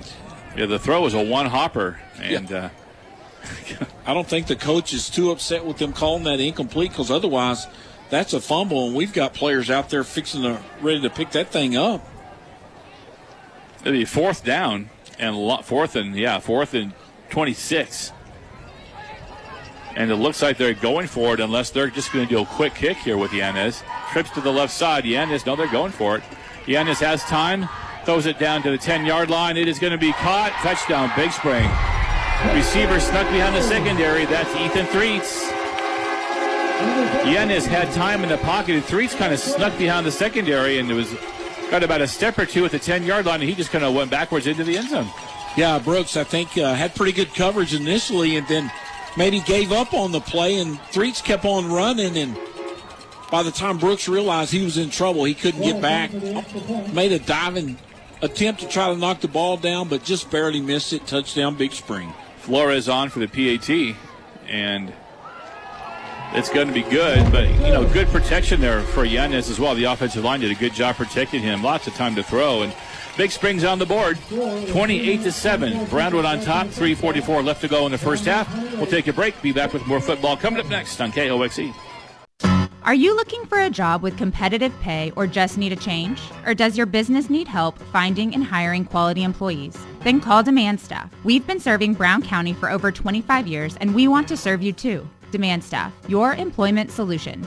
the throw was a one-hopper. And I don't think the coach is too upset with them calling that incomplete, because otherwise that's a fumble, and we've got players out there ready to pick that thing up. It'll be fourth down and fourth and 26. And it looks like they're going for it unless they're just going to do a quick kick here with Yanez. Trips to the left side. Yanez, no, they're going for it. Yanez has time, throws it down to the 10-yard line. It is going to be caught. Touchdown, Big Spring. Receiver snuck behind the secondary. That's Ethan Threets. Yanez had time in the pocket, and Threets kind of snuck behind the secondary, and got about a step or two at the 10-yard line, and he just kind of went backwards into the end zone. Yeah, Brooks, I think, had pretty good coverage initially, and then maybe gave up on the play, and Threets kept on running, and by the time Brooks realized he was in trouble, he couldn't get back. Made a diving attempt to try to knock the ball down, but just barely missed it. Touchdown, Big Spring. Flores on for the PAT, and it's going to be good, but, good protection there for Yanez as well. The offensive line did a good job protecting him. Lots of time to throw, and Big Spring's on the board, 28-7. Brownwood on top, 3:44 left to go in the first half. We'll take a break. Be back with more football coming up next on KOXE. Are you looking for a job with competitive pay or just need a change? Or does your business need help finding and hiring quality employees? Then call Demand Staff. We've been serving Brown County for over 25 years, and we want to serve you too. Demand Staff, your employment solution.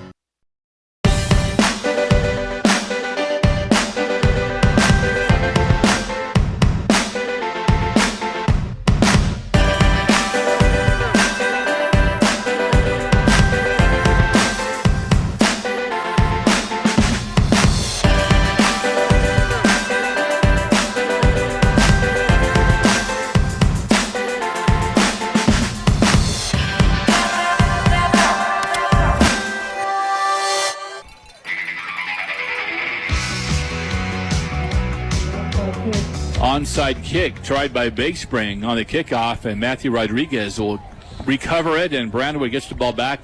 onside kick tried by Big Spring on the kickoff, and Matthew Rodriguez will recover it, and Brownwood gets the ball back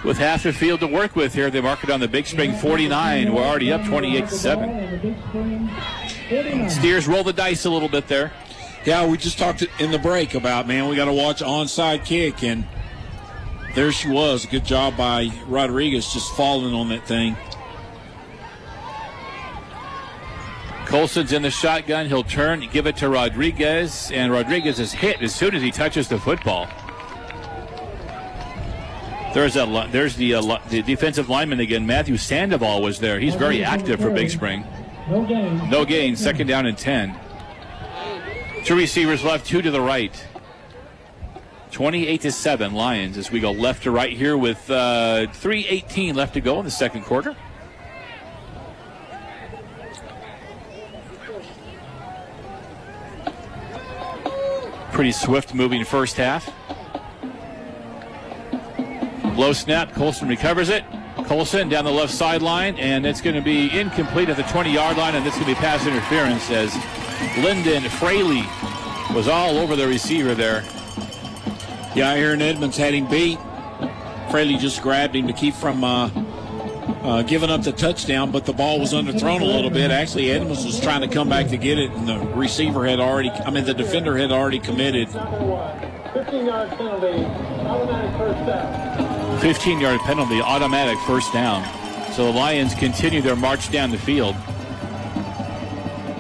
with half the field to work with here. They mark it on the Big Spring 49. We're already up 28-7. Steers roll the dice a little bit there. Yeah, we just talked in the break about, man, we got to watch onside kick, and there she was. Good job by Rodriguez just falling on that thing. Colson's in the shotgun. He'll turn, give it to Rodriguez, and Rodriguez is hit as soon as he touches the football. There's the defensive lineman again. Matthew Sandoval was there. He's very active for Big Spring. No gain. Second down and 10. Two receivers left, two to the right. 28-7 Lions as we go left to right here with 3:18 left to go in the second quarter. Pretty swift moving first half. Low snap, Colson recovers it. Colson down the left sideline, and it's going to be incomplete at the 20-yard line, and this is going to be pass interference as Lyndon Fraley was all over the receiver there. Yeah, Aaron Edmonds had him beat. Fraley just grabbed him to keep from giving up the touchdown, but the ball was underthrown a little bit. Actually, Edmonds was trying to come back to get it, and the defender had already committed. 15-yard penalty, automatic first down. 15-yard penalty, automatic first down. So the Lions continue their march down the field.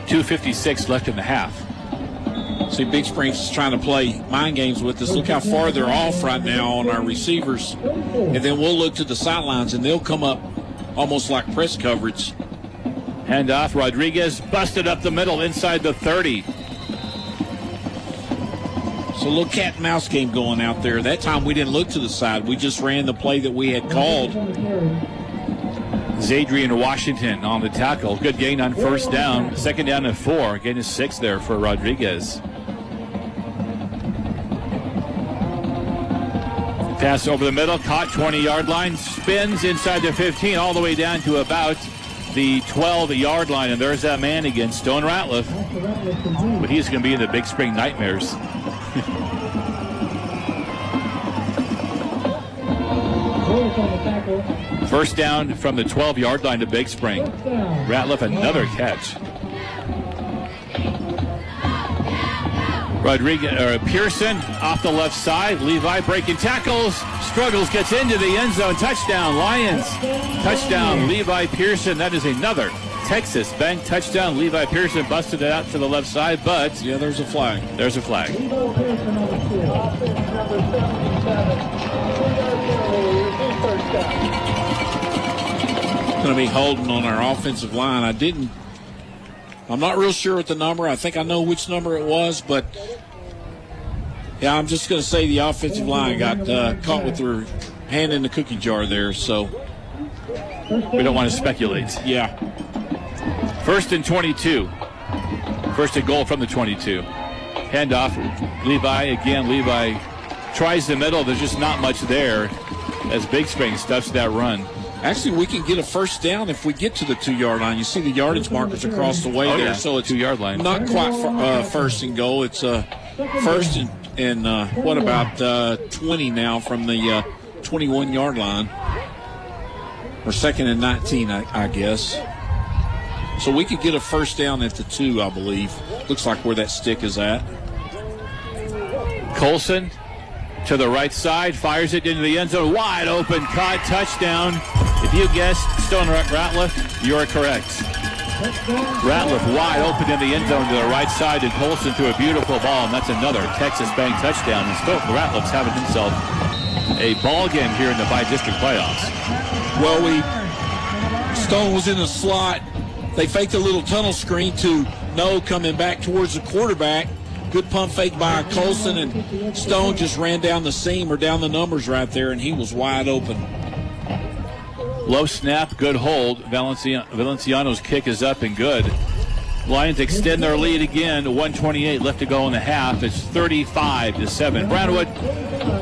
2:56 left in the half. See, Big Spring's is trying to play mind games with us. Look how far they're off right now on our receivers. And then we'll look to the sidelines, and they'll come up almost like press coverage. Handoff, Rodriguez busted up the middle inside the 30. So a little cat and mouse game going out there. That time we didn't look to the side. We just ran the play that we had called. Zadrian Washington on the tackle. Good gain on first down. Second down and 4. Gain is 6 there for Rodriguez. Pass over the middle, caught 20-yard line, spins inside the 15 all the way down to about the 12-yard line, and there's that man again, Stone Ratliff. But he's going to be in the Big Spring Nightmares. First down from the 12-yard line to Big Spring. Ratliff another catch. Pearson off the left side. Levi breaking tackles, struggles, gets into the end zone. Touchdown, Lions. Touchdown, Levi Pearson. That is another Texas Bank touchdown. Levi Pearson busted it out to the left side, but yeah, there's a flag. There's a flag. Going to be holding on our offensive line. I'm not real sure what the number. I think I know which number it was, but yeah, I'm just going to say the offensive line got caught with their hand in the cookie jar there. So we don't want to speculate. Yeah. First and 22. First and goal from the 22. Handoff. Levi again. Levi tries the middle. There's just not much there as Big Spring stuffs that run. Actually, we can get a first down if we get to the 2-yard line. You see the yardage markers across the way there, yeah. so it's 2-yard line. Not quite first and goal. It's first and what about 20 now from the 21-yard line, or second and 19, I guess. So we could get a first down at the 2, I believe. Looks like where that stick is at. Colson to the right side, fires it into the end zone, wide open, caught, touchdown. If you guessed Stone Ratliff, you're correct. Ratliff wide open in the end zone to the right side, and Colson to a beautiful ball, and that's another Texas Bank touchdown. And Stone Ratliff's having himself a ball game here in the bi-district playoffs. Well, Stone was in the slot. They faked a little tunnel screen to No coming back towards the quarterback. Good pump fake by Colson, and Stone just ran down the seam or down the numbers right there, and he was wide open. Low snap, good hold. Valenciano's kick is up and good. Lions extend their lead again. 1:28 left to go in the half. It's 35-7. Brownwood,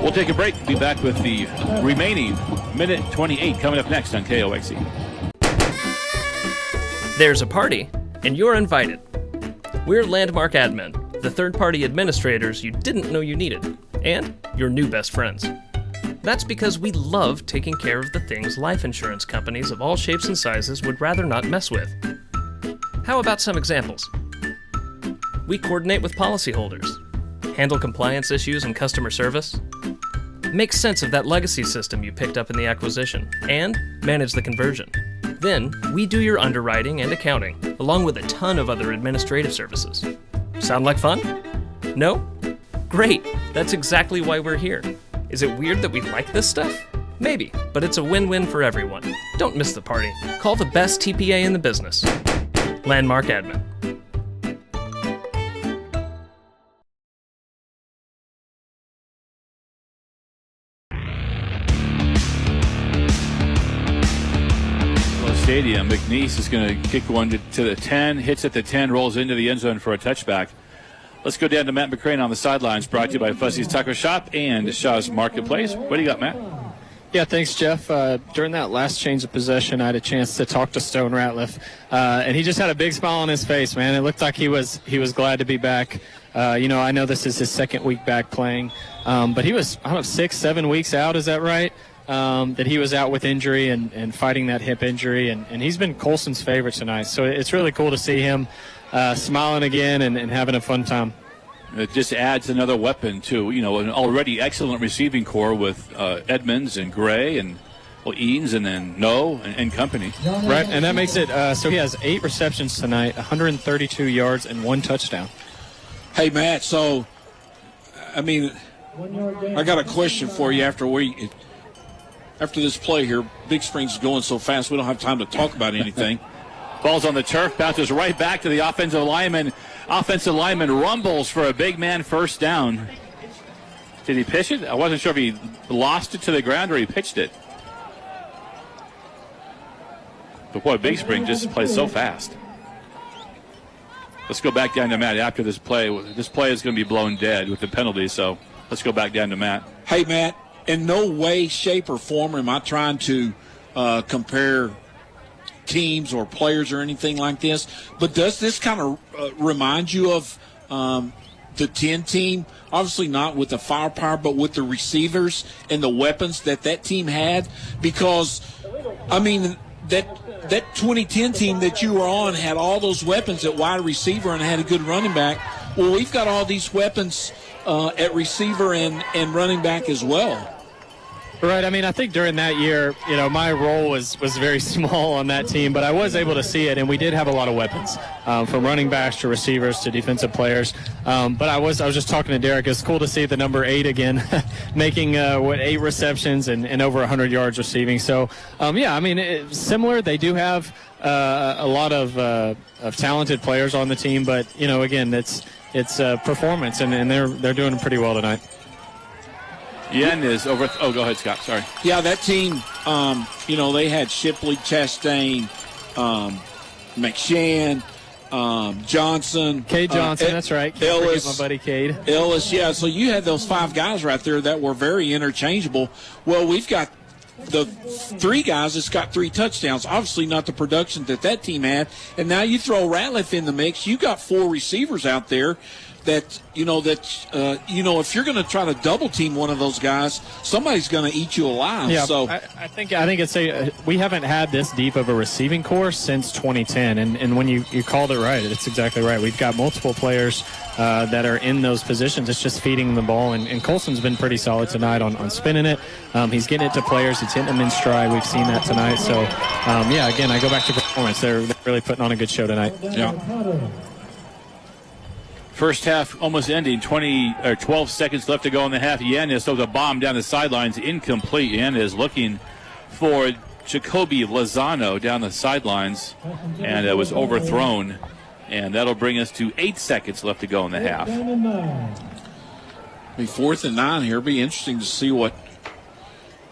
we'll take a break. Be back with the remaining minute 28 coming up next on KOXE. There's a party, and you're invited. We're Landmark Admin, the third-party administrators you didn't know you needed, and your new best friends. That's because we love taking care of the things life insurance companies of all shapes and sizes would rather not mess with. How about some examples? We coordinate with policyholders, handle compliance issues and customer service, make sense of that legacy system you picked up in the acquisition, and manage the conversion. Then, we do your underwriting and accounting, along with a ton of other administrative services. Sound like fun? No? Great! That's exactly why we're here. Is it weird that we like this stuff? Maybe, but it's a win-win for everyone. Don't miss the party. Call the best TPA in the business. Landmark Admin. Stadium. McNeese is going to kick one to the 10, hits at the 10, rolls into the end zone for a touchback. Let's go down to Matt McCrane on the sidelines, brought to you by Fuzzy's Taco Shop and Shaw's Marketplace. What do you got, Matt? Yeah, thanks, Jeff. During that last change of possession, I had a chance to talk to Stone Ratliff, and he just had a big smile on his face, man. It looked like he was glad to be back. I know this is his second week back playing, but he was, 6-7 weeks out, is that right? That he was out with injury and fighting that hip injury, and he's been Colson's favorite tonight. So it's really cool to see him smiling again and having a fun time. It just adds another weapon to, an already excellent receiving core with Edmonds and Gray and Eanes and then No and company. Right, and that makes it so he has 8 receptions tonight, 132 yards and 1 touchdown. Hey, Matt, so, I got a question for you after this play here. Big Spring's going so fast we don't have time to talk about anything. Ball's on the turf, bounces right back to the offensive lineman. Offensive lineman rumbles for a big man first down. Did he pitch it? I wasn't sure if he lost it to the ground or he pitched it. But boy, Big Spring just plays so fast. Let's go back down to Matt after this play. This play is going to be blown dead with the penalty, so let's go back down to Matt. Hey, Matt, in no way, shape, or form am I trying to compare teams or players or anything like this, but does this kind of remind you of the 10 team? Obviously not with the firepower, but with the receivers and the weapons that team had, because that 2010 team that you were on had all those weapons at wide receiver and had a good running back. Well, we've got all these weapons at receiver and running back as well. Right. I think during that year, my role was very small on that team, but I was able to see it, and we did have a lot of weapons, from running backs to receivers to defensive players. But I was just talking to Derek. It's cool to see the number 8 again, making 8 receptions and over 100 yards receiving. So, it's similar. They do have a lot of talented players on the team, but again, it's performance, and they're doing pretty well tonight. Yen is over. Go ahead, Scott. Sorry. Yeah, that team, they had Shipley, Chastain, McShann, Johnson. Cade Johnson, that's right. Ellis. My buddy Cade. Ellis, yeah. So you had those 5 guys right there that were very interchangeable. Well, we've got the 3 guys that's got 3 touchdowns. Obviously not the production that team had. And now you throw Ratliff in the mix. You got 4 receivers out there that if you're going to try to double team one of those guys, somebody's going to eat you alive. Yeah, so I think we haven't had this deep of a receiving core since 2010, and when you called it right, it's exactly right. We've got multiple players that are in those positions. It's just feeding the ball, and Colson's been pretty solid tonight on spinning it. He's getting it to players. He's hitting them in stride. We've seen that tonight. So, again, I go back to performance. They're really putting on a good show tonight. Yeah. First half almost ending, 12 seconds left to go in the half. Yanez throws a bomb down the sidelines, incomplete. Yanez looking for Jacoby Lozano down the sidelines, and it was overthrown. And that'll bring us to 8 seconds left to go in the half. Be 4th and 9 here. Be interesting to see what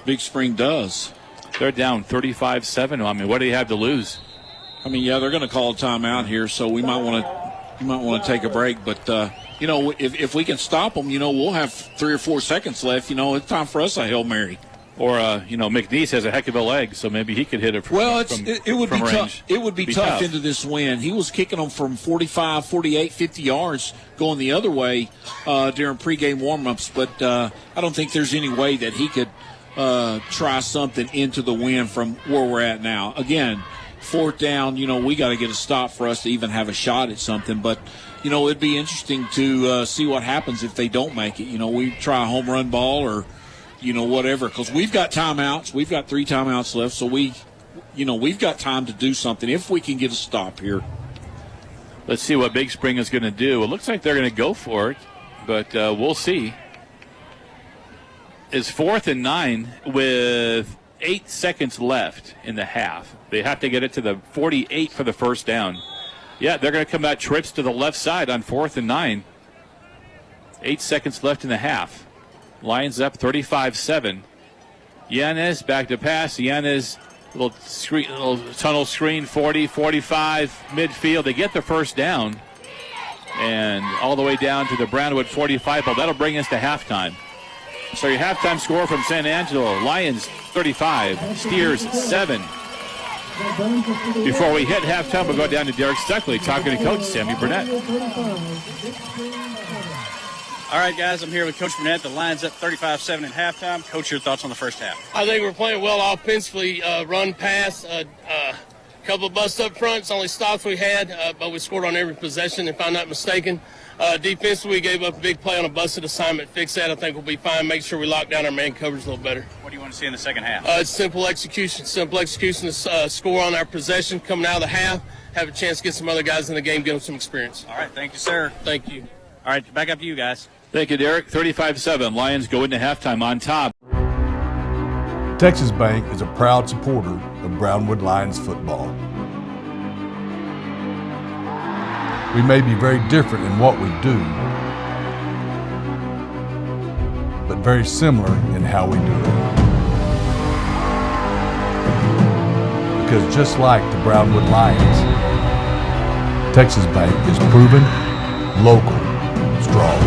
Big Spring does. They're down 35-7. What do you have to lose? They're going to call a timeout here, so we might want to take a break. But, if we can stop them, we'll have 3 or 4 seconds left. It's time for us a Hail Mary. Or McNeese has a heck of a leg, so maybe he could hit it from it would be range. tough. It would be tough into this wind. He was kicking them from 45, 48, 50 yards going the other way during pregame warm-ups, but I don't think there's any way that he could try something into the wind from where we're at now. Again, 4th down, we got to get a stop for us to even have a shot at something, but it'd be interesting to see what happens if they don't make it. We try a home run ball or whatever, because we've got timeouts. We've got 3 timeouts left, so we've got time to do something if we can get a stop here. Let's see what Big Spring is going to do. It looks like they're going to go for it, but we'll see. It's 4th and 9 with 8 seconds left in the half. They have to get it to the 48 for the first down. Yeah, they're going to come out trips to the left side on 4th and 9. 8 seconds left in the half. Lions up 35-7. Yanez back to pass. Yanez, little tunnel screen, 40, 45, midfield. They get the first down. And all the way down to the Brownwood 45. Well, that'll bring us to halftime. So your halftime score from San Angelo, Lions 35, Steers 7. Before we hit halftime, we'll go down to Derek Stuckley talking to Coach Sammy Burnett. All right, guys, I'm here with Coach Burnett. The Lions up 35-7 at halftime. Coach, your thoughts on the first half? I think we're playing well offensively, run, pass, couple of busts up front. It's only stops we had, but we scored on every possession, if I'm not mistaken. Defensively, we gave up a big play on a busted assignment. Fix that. I think we'll be fine. Make sure we lock down our man coverage a little better. What do you want to see in the second half? It's simple execution. Simple execution to score on our possession coming out of the half, have a chance to get some other guys in the game, give them some experience. All right, thank you, sir. Thank you. All right, back up to you guys. Thank you, Derek. 35-7. Lions go into halftime on top. Texas Bank is a proud supporter of Brownwood Lions football. We may be very different in what we do, but very similar in how we do it. Because just like the Brownwood Lions, Texas Bank is proven, local, strong.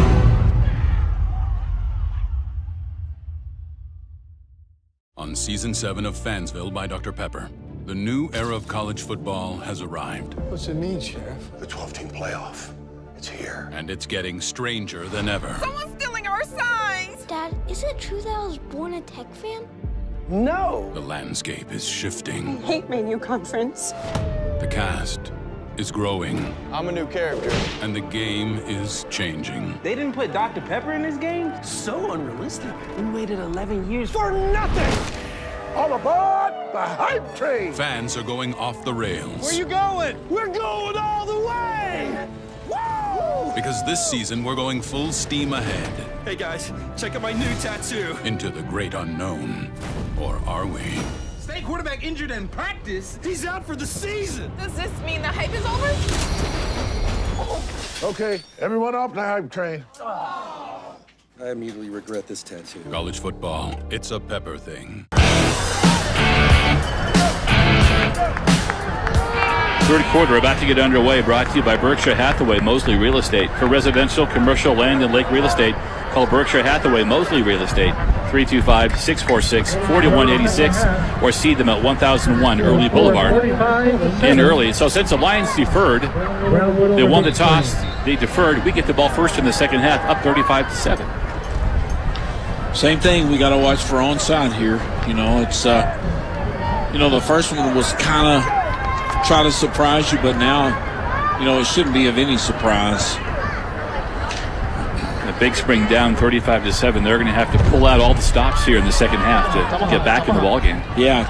On Season 7 of Fansville by Dr. Pepper, the new era of college football has arrived. What's it mean, Sheriff? The 12-team playoff. It's here. And it's getting stranger than ever. Someone's stealing our signs! Dad, is it true that I was born a Tech fan? No! The landscape is shifting. I hate my new conference. The cast is growing. I'm a new character. And the game is changing. They didn't put Dr. Pepper in this game? So unrealistic. We waited 11 years for nothing! All aboard the hype train! Fans are going off the rails. Where you going? We're going all the way! Woo! Because this season we're going full steam ahead. Hey guys, check out my new tattoo. Into the great unknown. Or are we? State quarterback injured in practice. He's out for the season. Does this mean the hype is over? Okay, everyone off the hype train. I immediately regret this tattoo. College football, it's a Pepper thing. Third quarter about to get underway, brought to you by Berkshire Hathaway Mosley Real Estate. For residential, commercial, land, and lake real estate, call Berkshire Hathaway Mosley Real Estate, 325-646-4186, or see them at 1001 Early Boulevard in Early. So since the Lions deferred, they won the toss, they deferred. We get the ball first in the second half, up 35-7. Same thing, we got to watch for onside here. It's the first one was kind of try to surprise you, but now, it shouldn't be of any surprise. The Big Spring down 35-7. They're going to have to pull out all the stops here in the second half to get back in the ballgame. Yeah,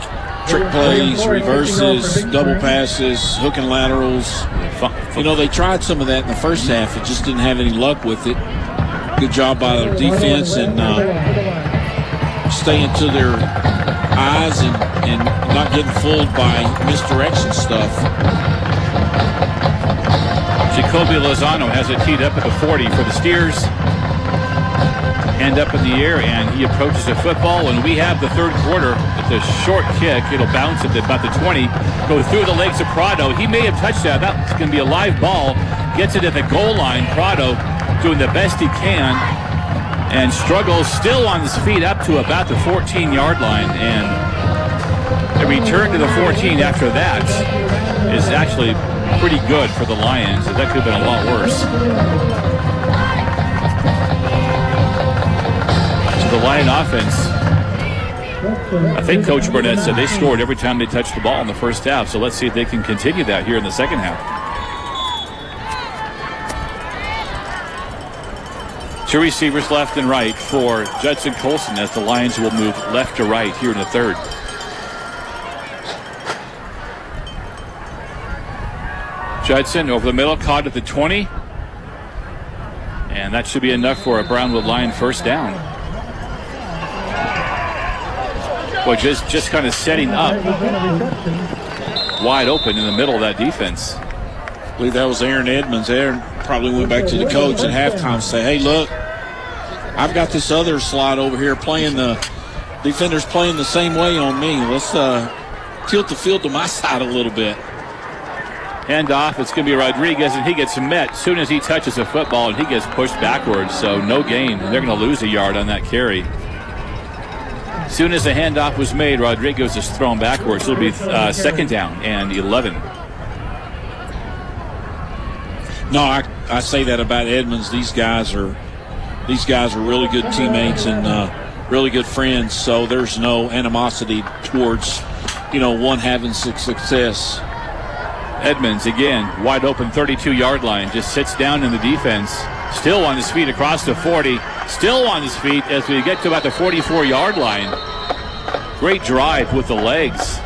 trick plays, reverses, double passes, hook and laterals. They tried some of that in the first half. It just didn't have any luck with it. Good job by the defense and staying to their eyes and not getting fooled by misdirection stuff. Jacoby Lozano has it teed up at the 40 for the Steers. Hand up in the air, and he approaches the football, and we have the third quarter. It's a short kick. It'll bounce at about the 20, go through the legs of Prado. He may have touched that. That's going to be a live ball. Gets it at the goal line. Prado doing the best he can. and struggles still on his feet up to about the 14-yard line, and a return to the 14 after that is actually pretty good for the Lions. That could have been a lot worse. So the Lion offense, I think Coach Burnett said they scored every time they touched the ball in the first half, so let's see if they can continue that here in the second half. Two receivers left and right for Judson Colson as the Lions will move left to right here in the third. Judson over the middle, caught at the 20. And that should be enough for a Brownwood Lion first down. Well, just kind of setting up wide open in the middle of that defense. I believe that was Aaron Edmonds. Aaron probably went back to the coach at halftime and said, hey, look, I've got this other slot over here playing the defenders playing the same way on me. Let's tilt the field to my side a little bit. Handoff, it's going to be Rodriguez, and he gets met as soon as he touches the football, and he gets pushed backwards, so no gain. They're going to lose a yard on that carry. As soon as the handoff was made, Rodriguez is thrown backwards. It'll be second down and 11. No, I say that about Edmonds. These guys are really good teammates and really good friends, so there's no animosity towards, one having success. Edmonds again, wide open 32-yard line, just sits down in the defense, still on his feet across the 40, still on his feet as we get to about the 44-yard line. Great drive with the legs.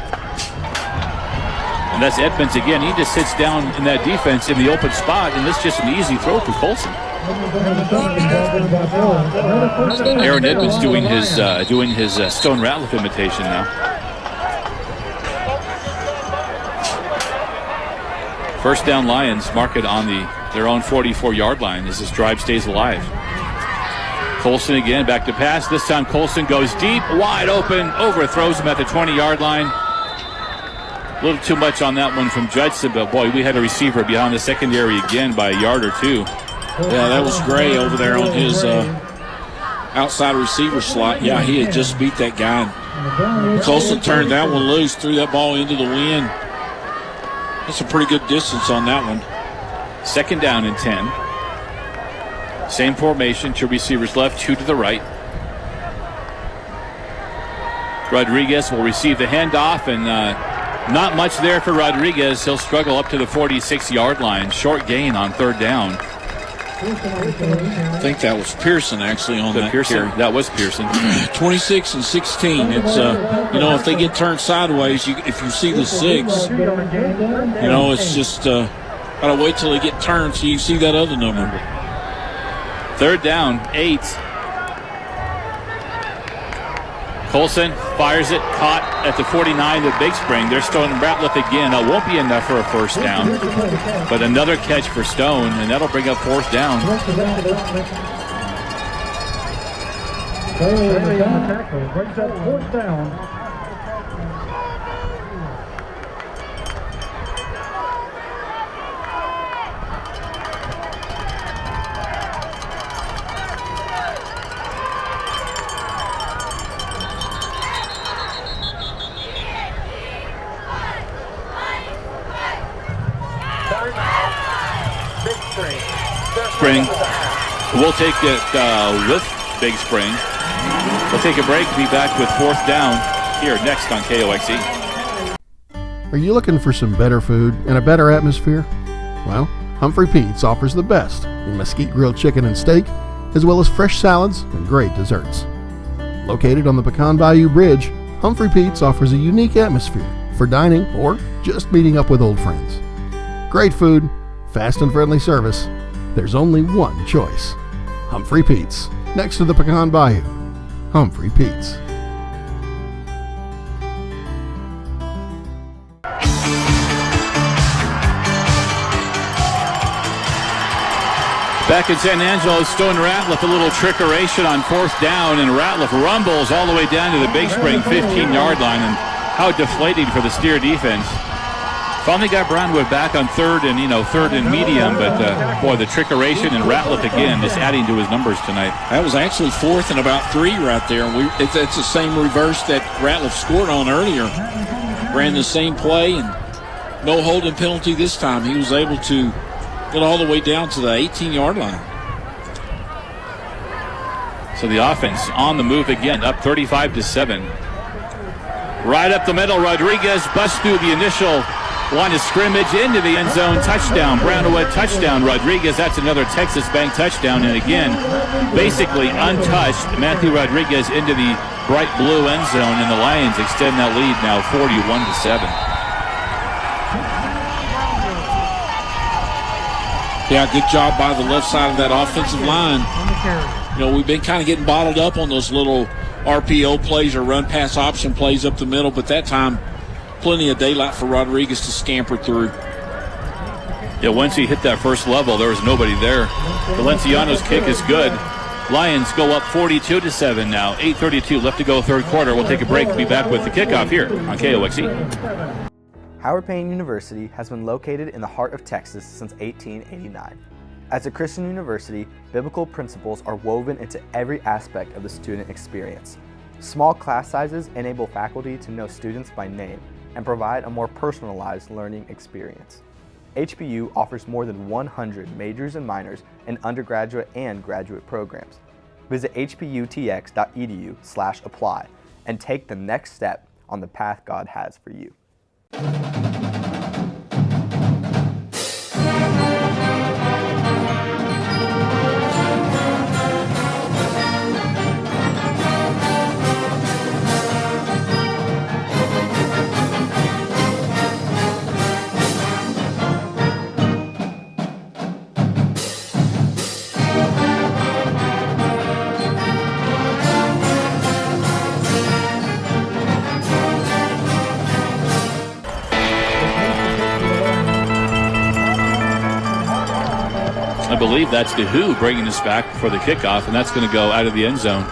And that's Edmonds again. He just sits down in that defense in the open spot, and this is just an easy throw for Colson. Aaron Edmonds doing his Stone Ratliff imitation now. First down Lions mark it on their own 44-yard line as this drive stays alive. Colson again back to pass. This time Colson goes deep, wide open, overthrows him at the 20-yard line. A little too much on that one from Judson, but boy, we had a receiver beyond the secondary again by a yard or two. Yeah, that was Gray over there on his outside receiver slot. Yeah, he had just beat that guy. Colson turned that one loose, threw that ball into the wind. That's a pretty good distance on that one. Second down and 10. Same formation, two receivers left, two to the right. Rodriguez will receive the handoff, and not much there for Rodriguez. He'll struggle up to the 46-yard line. Short gain on third down. I think that was Pearson actually on that Pearson. carry. That was Pearson. 26 and 16. It's if they get turned sideways, if you see the 6, it's just gotta wait till they get turned so you see that other number. Third down, 8. Colson fires it, caught at the 49 of Big Spring. They're Stone Ratliff again. That won't be enough for a first down, but another catch for Stone, and that'll bring up fourth down. Brings up fourth down. Spring. We'll take it with Big Spring. We'll take a break, be back with fourth down here next on KOXE. Are you looking for some better food and a better atmosphere? Well, Humphrey Pete's offers the best in mesquite grilled chicken and steak, as well as fresh salads and great desserts. Located on the Pecan Bayou Bridge, Humphrey Pete's offers a unique atmosphere for dining or just meeting up with old friends. Great food, fast and friendly service. There's only one choice. Humphrey Pete's, next to the Pecan Bayou. Humphrey Pete's. Back in San Angelo, Stone Ratliff, a little trickeration on fourth down, and Ratliff rumbles all the way down to the Big Spring 15-yard line, and how deflating for the Steer defense. Finally got Brownwood back on third and medium, but boy, the trickeration and Ratliff again just adding to his numbers tonight. That was actually fourth and about 3 right there. It's the same reverse that Ratliff scored on earlier. Ran the same play and no holding penalty this time. He was able to get all the way down to the 18-yard line. So the offense on the move again, up 35-7. Right up the middle, Rodriguez busts through the initial line of scrimmage into the end zone. Touchdown, Brownwood, touchdown, Rodriguez. That's another Texas Bank touchdown. And again, basically untouched, Matthew Rodriguez into the bright blue end zone, and the Lions extend that lead now 41-7. Yeah, good job by the left side of that offensive line. We've been kind of getting bottled up on those little RPO plays or run pass option plays up the middle, but that time plenty of daylight for Rodriguez to scamper through. Yeah, once he hit that first level, there was nobody there. Valenciano's kick is good. Lions go up 42-7 now. 8:32 left to go third quarter. We'll take a break and be back with the kickoff here on KOXE. Howard Payne University has been located in the heart of Texas since 1889. As a Christian university, biblical principles are woven into every aspect of the student experience. Small class sizes enable faculty to know students by name and provide a more personalized learning experience. HPU offers more than 100 majors and minors in undergraduate and graduate programs. Visit hputx.edu/apply and take the next step on the path God has for you. I believe that's the Who bringing us back for the kickoff, and that's going to go out of the end zone.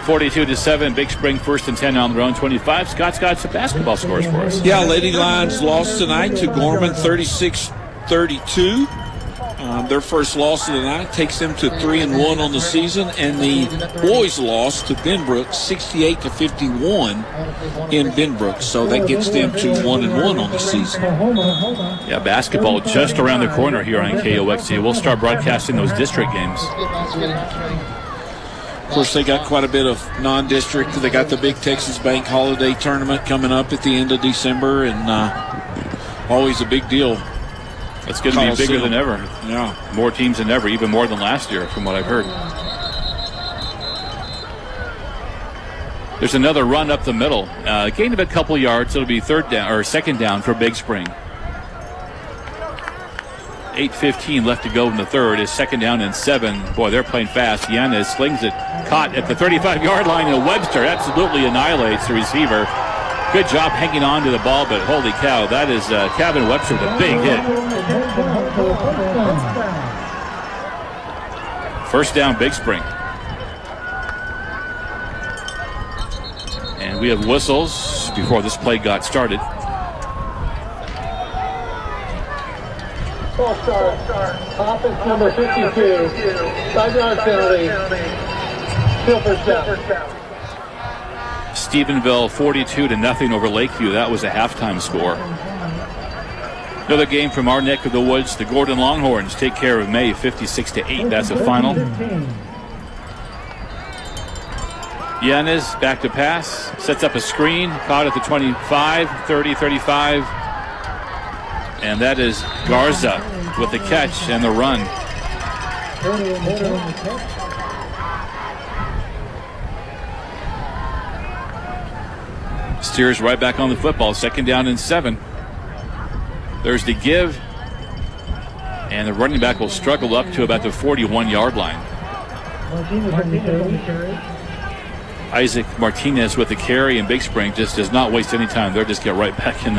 42-7, Big Spring first and 10 on their own 25. Scott's got some basketball scores for us. Yeah, Lady Lions lost tonight to Gorman 36-32. Their first loss of the night takes them to 3-1 on the season, and the boys lost to Benbrook 68-51 in Benbrook, so that gets them to 1-1 on the season. Yeah, basketball just around the corner here on KOXE. We'll start broadcasting those district games. Of course, they got quite a bit of non-district. They got the big Texas Bank Holiday Tournament coming up at the end of December, and always a big deal. It's going to be bigger than ever. Yeah. More teams than ever, even more than last year, from what I've heard. There's another run up the middle. Gain of a couple yards. It'll be second down for Big Spring. 8:15 left to go in the third. Is second down and 7. Boy, they're playing fast. Yanez slings it, caught at the 35-yard line, and Webster absolutely annihilates the receiver. Good job hanging on to the ball, but holy cow, that is Kevin Webster with a big hit. First down, Big Spring. And we have whistles before this play got started. False start. Offense number 52. 5-yard penalty. Still first down. Stephenville 42-0 over Lakeview. That was a halftime score. Another game from our neck of the woods. The Gordon Longhorns take care of May 56-8. That's a final. Yanez back to pass. Sets up a screen. Caught at the 25, 30, 35. And that is Garza with the catch and the run. Steers right back on the football. Second down and 7. There's the give. And the running back will struggle up to about the 41-yard line. Isaac Martinez with the carry, and Big Spring just does not waste any time. They'll just get right back in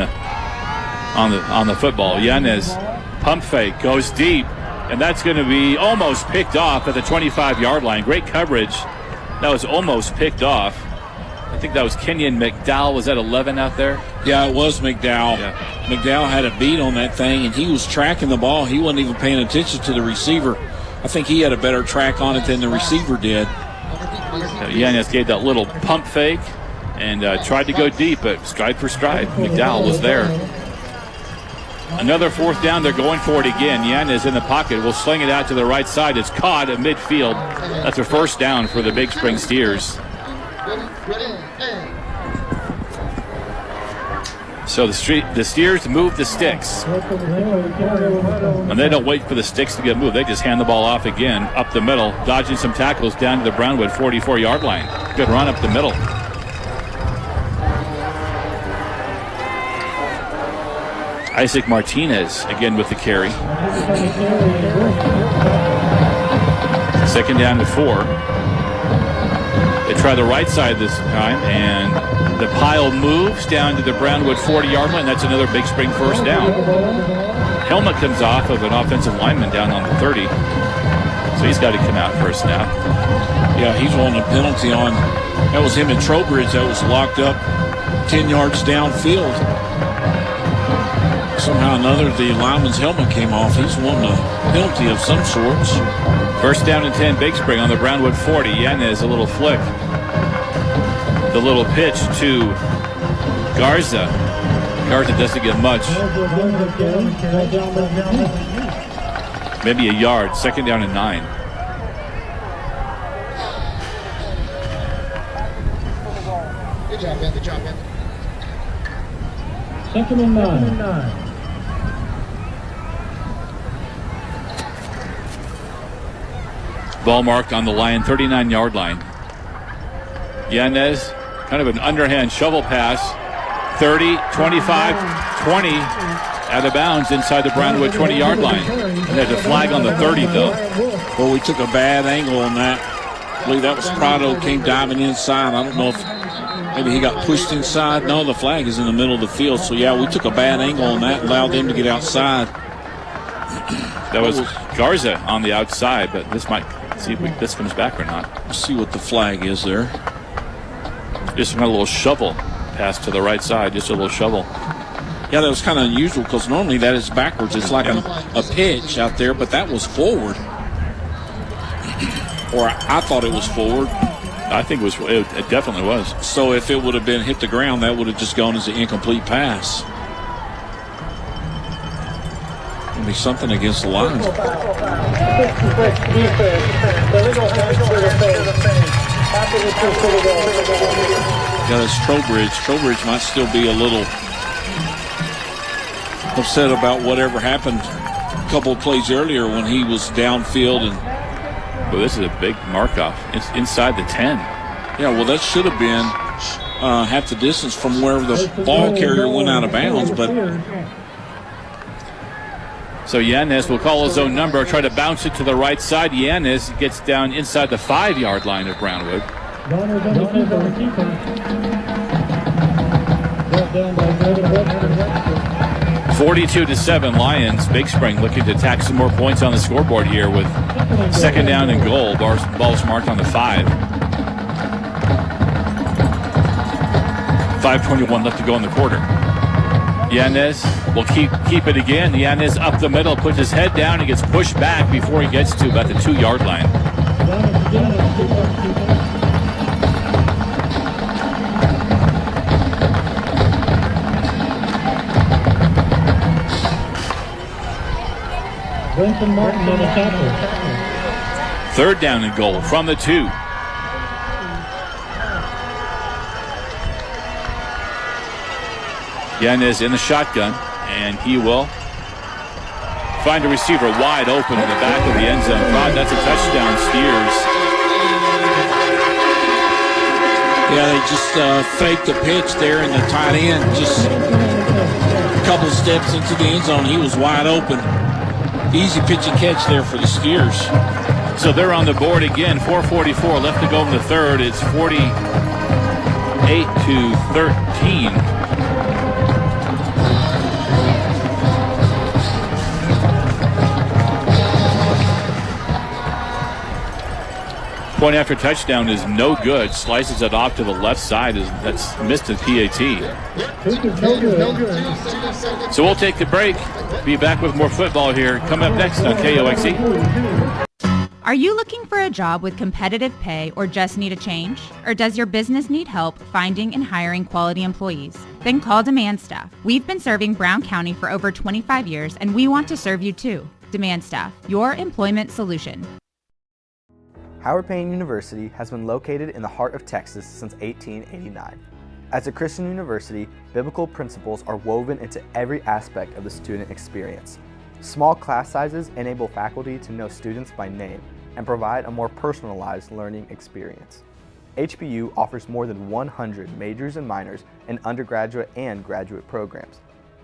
on the football. Yanez pump fake, goes deep, and that's going to be almost picked off at the 25-yard line. Great coverage. That was almost picked off. I think that was Kenyon McDowell. Was that 11 out there? Yeah, it was McDowell. Yeah. McDowell had a beat on that thing, and he was tracking the ball. He wasn't even paying attention to the receiver. I think he had a better track on it than the receiver did. Yanez gave that little pump fake and tried to go deep, but stride for stride, McDowell was there. Another 4th down. They're going for it again. Yanez in the pocket will sling it out to the right side. It's caught at midfield. That's a 1st down for the Big Spring Steers. So the Steers move the sticks. And they don't wait for the sticks to get moved. They just hand the ball off again up the middle, dodging some tackles down to the Brownwood 44-yard line. Good run up the middle. Isaac Martinez again with the carry. 2nd down to 4. They try the right side this time, and the pile moves down to the Brownwood 40-yard line. That's another Big Spring 1st down. Helmet comes off of an offensive lineman down on the 30. So he's got to come out for a snap. Yeah, he's wanting a penalty on. That was him and Trowbridge that was locked up 10 yards downfield. Somehow or another, the lineman's helmet came off. He's wanting a penalty of some sorts. 1st down and 10, Big Spring on the Brownwood 40. Yanez, a little flick. The little pitch to Garza. Garza doesn't get much. Maybe a yard. 2nd down and 9. Good job, Ben. Good job, Ben. 2nd and 9. Ball marked on the Lion 39-yard line. Yanez, kind of an underhand shovel pass. 30, 25, 20, out of bounds inside the Brownwood 20-yard line. And there's a flag on the 30, though. Well, we took a bad angle on that. I believe that was Prado came diving inside. I don't know if maybe he got pushed inside. No, the flag is in the middle of the field. So, yeah, we took a bad angle on that and allowed them to get outside. That was Garza on the outside, but this might see if this comes back or not. Let's see what the flag is there. Just a little shovel pass to the right side, just a little shovel. Yeah, that was kind of unusual because normally that is backwards. It's like a pitch out there, but that was forward. Or I thought it was forward. I think it definitely was. So if it would have been hit the ground, that would have just gone as an incomplete pass. Be something against the Lions. Yeah, that's Trowbridge. Trowbridge might still be a little upset about whatever happened a couple of plays earlier when he was downfield. And well, this is a big mark-off. It's inside the 10. Yeah, well, that should have been half the distance from where the ball carrier went out of bounds, but so Yanez will call his own number, try to bounce it to the right side. Yanez gets down inside the 5-yard line of Brownwood. 42-7 Lions. Big Spring looking to tack some more points on the scoreboard here with 2nd down and goal. Ball's marked on the 5. 5:21 left to go in the quarter. Yanez will keep it again. Yanez up the middle, puts his head down. He gets pushed back before he gets to about the 2-yard line. Brenton Martin on the tackle. 3rd down and goal from the 2. Yanez in the shotgun, and he will find a receiver wide open in the back of the end zone. That's a touchdown, Steers. yeah, they just faked the pitch there in the tight end. Just a couple steps into the end zone. He was wide open. Easy pitch and catch there for the Steers. So they're on the board again. 4:44 left to go in the 3rd. It's 48-13. Point after touchdown is no good. Slices it off to the left side. That's missed a PAT. So we'll take the break. Be back with more football here. Coming up next on KOXE. Are you looking for a job with competitive pay or just need a change? Or does your business need help finding and hiring quality employees? Then call Demand Staff. We've been serving Brown County for over 25 years and we want to serve you too. Demand Staff, your employment solution. Howard Payne University has been located in the heart of Texas since 1889. As a Christian university, biblical principles are woven into every aspect of the student experience. Small class sizes enable faculty to know students by name and provide a more personalized learning experience. HPU offers more than 100 majors and minors in undergraduate and graduate programs.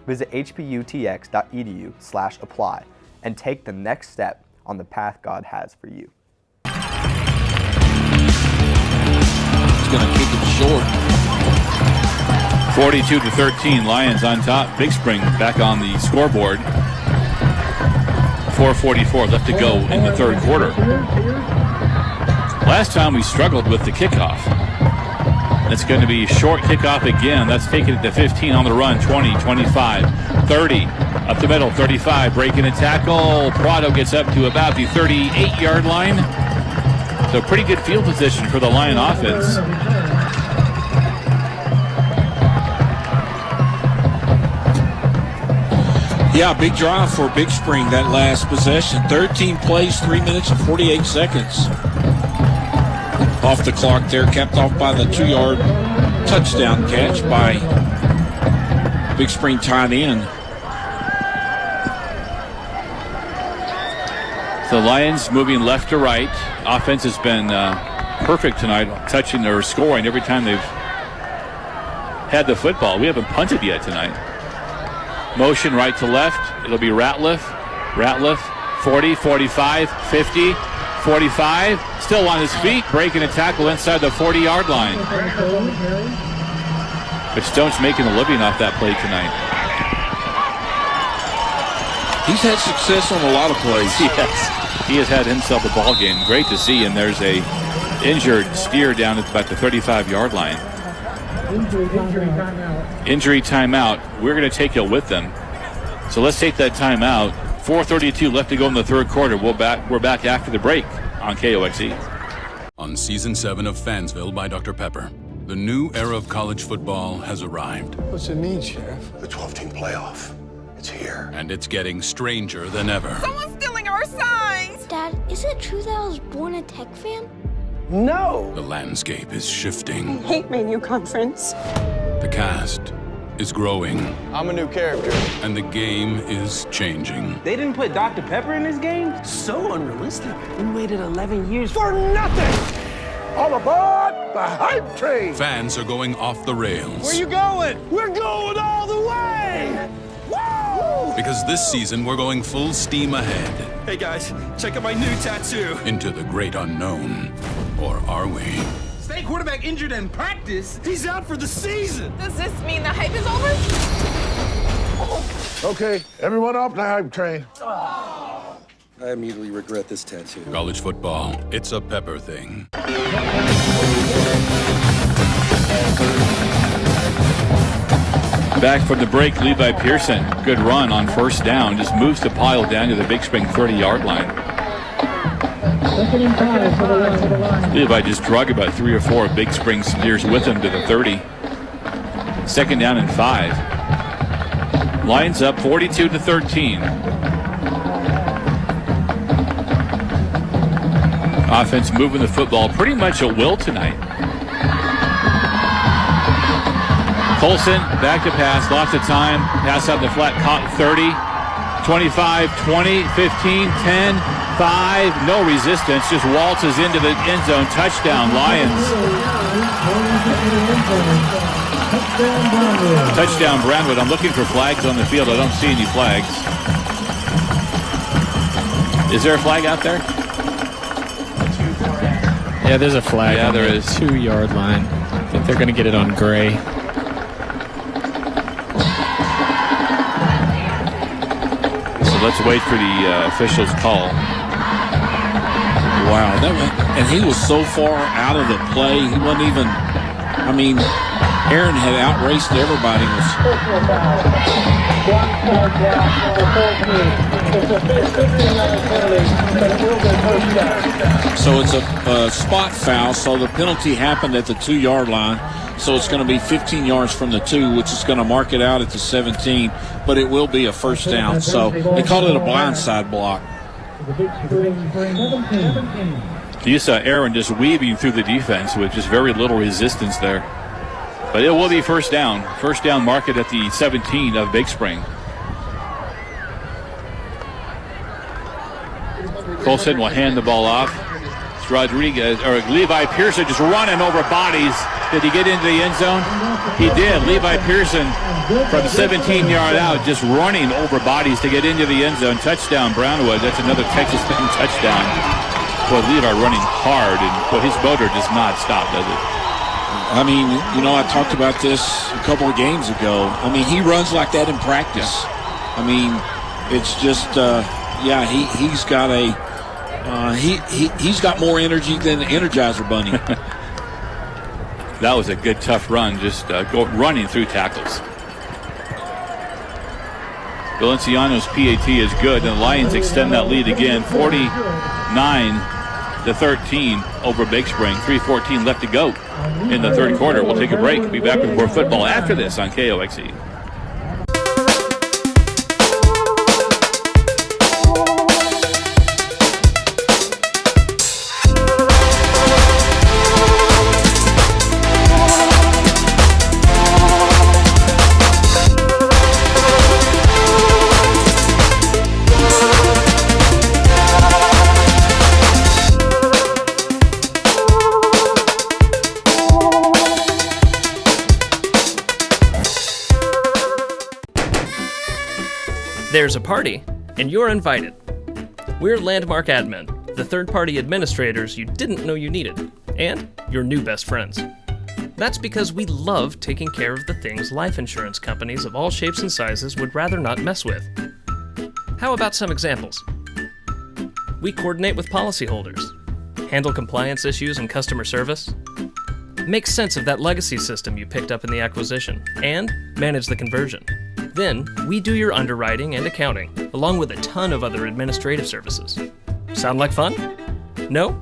Visit hputx.edu/apply and take the next step on the path God has for you. He's going to kick it short. 42-13, Lions on top. Big Spring back on the scoreboard. 4:44 left to go in the third quarter. Last time we struggled with the kickoff. It's going to be short kickoff again. That's taking it to 15 on the run. 20, 25, 30. Up the middle, 35. Breaking a tackle. Prado gets up to about the 38-yard line. So pretty good field position for the Lion offense. Yeah, big drive for Big Spring that last possession. 13 plays, 3 minutes and 48 seconds. Off the clock there, capped off by the 2-yard touchdown catch by Big Spring tight end. The Lions moving left to right. Offense has been perfect tonight, touching or scoring every time they've had the football. We haven't punted yet tonight. Motion right to left. It'll be Ratliff. Ratliff, 40, 45, 50, 45. Still on his feet, breaking a tackle inside the 40-yard line. But Stone's making a living off that play tonight. He's had success on a lot of plays. Yes, he has had himself a ball game. Great to see. And there's a injured steer down at about the 35-yard line. Injury timeout. We're going to take it with them. So let's take that timeout. 4:32 left to go in the third quarter. We're back after the break on KOXE. On Season 7 of Fansville by Dr. Pepper, the new era of college football has arrived. What's it mean, Sheriff? The 12-team playoff. It's here. And it's getting stranger than ever. Someone's stealing our signs! Dad, is it true that I was born a Tech fan? No! The landscape is shifting. I hate Manu Conference. The cast is growing. I'm a new character. And the game is changing. They didn't put Dr. Pepper in this game? So unrealistic. We waited 11 years for nothing! All aboard the hype train! Fans are going off the rails. Where you going? We're going all the way! Woo! Because this season we're going full steam ahead. Hey guys, check out my new tattoo. Into the great unknown. Or are we? State quarterback injured in practice. He's out for the season. Does this mean the hype is over? Okay, everyone off the hype train. I immediately regret this tattoo. College football, it's a Pepper thing. Back from the break, Levi Pearson. Good run on first down. Just moves the pile down to the Big Spring 30-yard line. Levi just drug about 3 or 4 Big Spring steers with him to the 30. Second down and 5. Lions up 42-13. Offense moving the football pretty much at will tonight. Colson back to pass, lots of time. Pass out the flat, caught 30, 25, 20, 15, 10, 5. No resistance, just waltzes into the end zone. Touchdown, Lions. Touchdown, Brownwood. I'm looking for flags on the field. I don't see any flags. Is there a flag out there? Yeah, there's a flag. Yeah, on there the is. 2-yard line. I think they're going to get it on Gray. So let's wait for the official's call. Wow, and he was so far out of the play. He wasn't even. I mean, Aaron had outraced everybody. So it's a spot foul. So the penalty happened at the 2-yard line. So it's going to be 15 yards from the 2, which is going to mark it out at the 17. But it will be a first down. So they call it a blindside block. You saw Aaron just weaving through the defense with just very little resistance there. But it will be first down. First down, mark it at the 17 of Big Spring. Colson will hand the ball off. It's Levi Pearson just running over bodies. Did he get into the end zone? He did. Levi Pearson from 17-yard out just running over bodies to get into the end zone. Touchdown, Brownwood. That's another Texas Tech touchdown. Boy, Levi running hard, and his motor does not stop, does it? I mean, I talked about this a couple of games ago. I mean, he runs like that in practice. I mean, it's just, he's got he's got more energy than the Energizer Bunny. That was a good, tough run, just running through tackles. Valenciano's PAT is good, and the Lions extend that lead again, 49-13 over Big Spring. 3:14 left to go in the third quarter. We'll take a break. Be back with more football after this on KOXE. There's a party, and you're invited. We're Landmark Admin, the third-party administrators you didn't know you needed, and your new best friends. That's because we love taking care of the things life insurance companies of all shapes and sizes would rather not mess with. How about some examples? We coordinate with policyholders, handle compliance issues and customer service, make sense of that legacy system you picked up in the acquisition, and manage the conversion. Then, we do your underwriting and accounting, along with a ton of other administrative services. Sound like fun? No?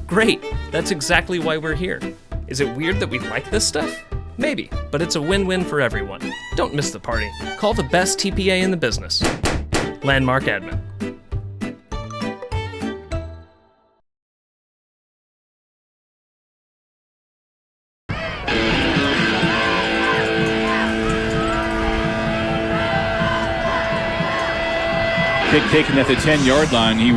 Great! That's exactly why we're here. Is it weird that we like this stuff? Maybe, but it's a win-win for everyone. Don't miss the party. Call the best TPA in the business. Landmark Admin. Kick taken at the 10-yard line. He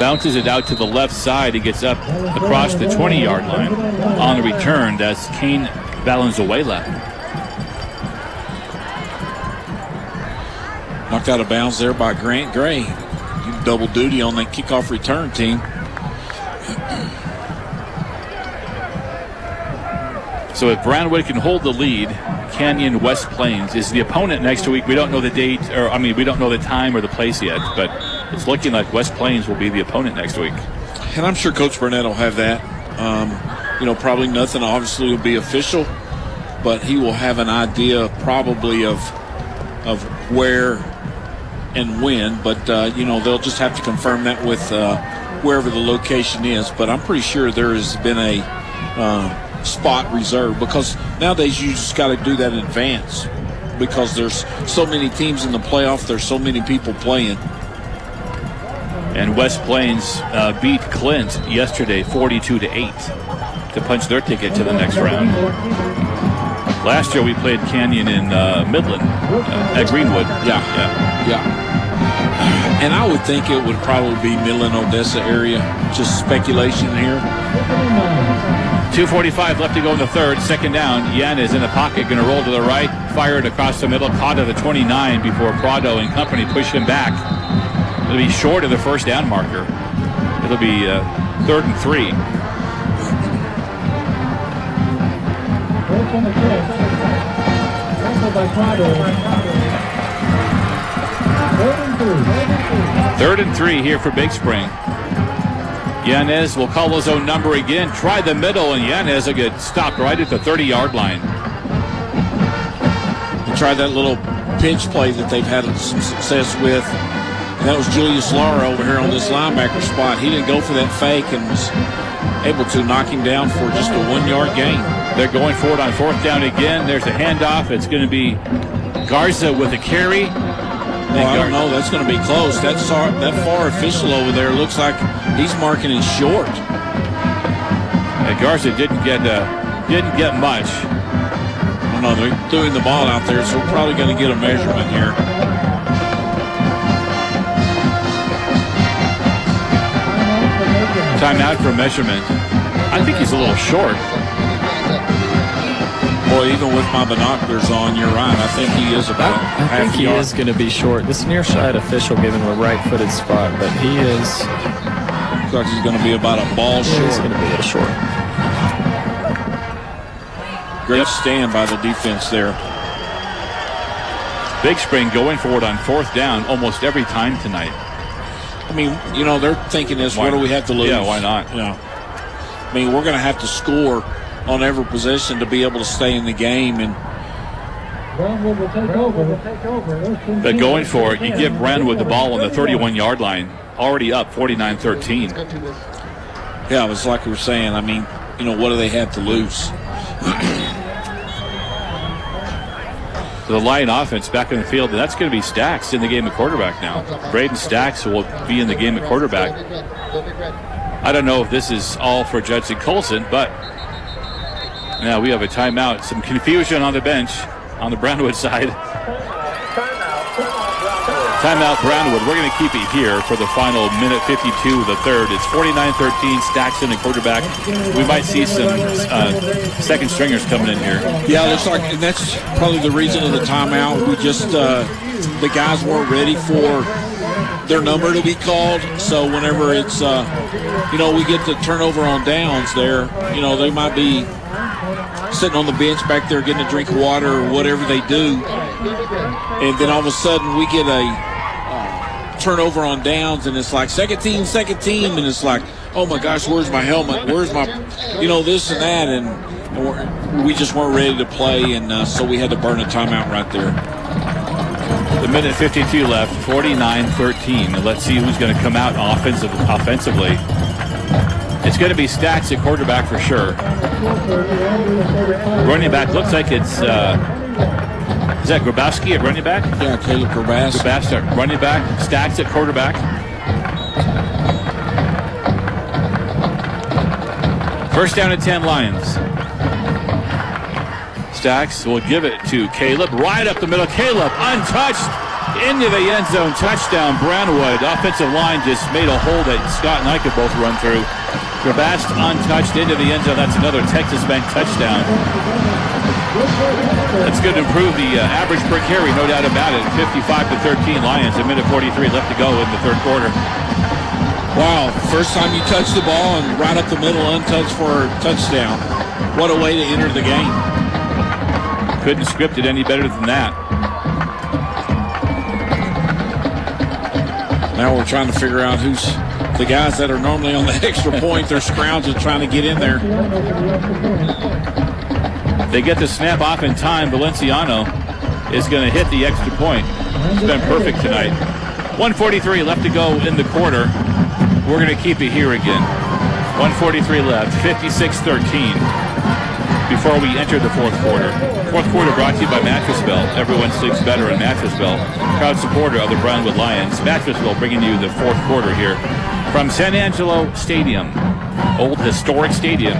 bounces it out to the left side. He gets up across the 20-yard line. On the return, that's Kane Valenzuela. Knocked out of bounds there by Grant Gray. You double duty on that kickoff return team. So if Brownwood can hold the lead, Canyon West Plains is the opponent next week. We don't know the date, we don't know the time or the place yet, but it's looking like West Plains will be the opponent next week. And I'm sure Coach Burnett will have that. Probably nothing obviously will be official, but he will have an idea probably of where and when. But, they'll just have to confirm that with wherever the location is. But I'm pretty sure there has been a spot reserved, because nowadays you just got to do that in advance because there's so many teams in the playoff. There's so many people playing. And West Plains beat Clint yesterday 42-8 to punch their ticket to the next round. Last year we played Canyon in Midland at Greenwood. Yeah. And I would think it would probably be Midland, Odessa area. Just speculation here. 2:45 left to go in the third. Second down. Yen is in the pocket, going to roll to the right, fire it across the middle, caught at the 29 before Prado and company push him back. It'll be short of the first down marker. It'll be 3rd and 3. Third and 3 here for Big Spring. Yanez will call his own number again. Try the middle, and Yanez will get stopped right at the 30-yard line. He tried that little pinch play that they've had some success with. And that was Julius Lara over here on this linebacker spot. He didn't go for that fake and was able to knock him down for just a 1-yard gain. They're going for it on 4th down again. There's a handoff. It's going to be Garza with a carry. Well, I don't know. That's going to be close. That far official over there looks like he's marking it short. And Garza didn't get much. Oh, no, they're throwing the ball out there, so we're probably going to get a measurement here. Timeout for measurement. I think he's a little short. Boy, even with my binoculars on, you're right. I think he is about I half think he yard. is going to be short. This near side official gave him a right-footed spot, but he is. Looks like he's going to be about a ball short. He's going to be a little short. Great stand by the defense there. Big Spring going for it on 4th down almost every time tonight. I mean, you know, they're thinking this, what do we have to lose? Yeah, why not? Yeah. I mean, we're going to have to score on every possession to be able to stay in the game. And Brownwood will take over. They're going for it. You give Brownwood the ball on the 31-yard line, already up 49-13. Yeah, it was like we were saying. I mean, you know, what do they have to lose? The Lion offense back in the field, and that's going to be Stacks in the game at quarterback now. Braden Stacks will be in the game at quarterback. I don't know if this is all for Judson Colson, but now we have a timeout. Some confusion on the bench on the Brownwood side. Timeout Brownwood. We're going to keep it here for the final minute 52 of the third. It's 49-13, Stacks in the quarterback. We might see some second stringers coming in here. Yeah, it looks like, and that's probably the reason of the timeout. We just, the guys weren't ready for their number to be called. So whenever it's, you know, we get the turnover on downs there, you know, they might be sitting on the bench back there getting a drink of water or whatever they do. And then all of a sudden we get a turnover on downs, and it's like second team, and it's like, oh my gosh, where's my helmet? Where's my, you know, this and that, and we just weren't ready to play, and so we had to burn a timeout right there. The minute 52 left, 49-13. Let's see who's going to come out offensively. It's going to be Stacks at quarterback for sure. Running back looks like it's. Is that Grabowski at running back? Yeah, Caleb Grabowski. Grabowski at running back. Stacks at quarterback. First down at 10 Lions. Stacks will give it to Caleb. Right up the middle. Caleb untouched into the end zone. Touchdown Brownwood. Offensive line just made a hole that Scott and I could both run through. Grabowski untouched into the end zone. That's another Texas Bank touchdown. That's going to improve the average per carry, no doubt about it. 55-13 Lions. A minute 43 left to go in the third quarter. Wow, first time you touch the ball and right up the middle, untouched for a touchdown. What a way to enter the game. Couldn't script it any better than that. Now we're trying to figure out who's the guys that are normally on the extra point. They're scrounging, trying to get in there. They get the snap off in time. Valenciano is going to hit the extra point. It's been perfect tonight. 1:43 left to go in the quarter. We're going to keep it here again. 1:43 left, 56-13 before we enter the fourth quarter. Fourth quarter brought to you by Mattress Belt. Everyone sleeps better in Mattress Belt. Proud supporter of the Brownwood Lions. Mattress Belt bringing you the fourth quarter here from San Angelo Stadium. Old historic stadium.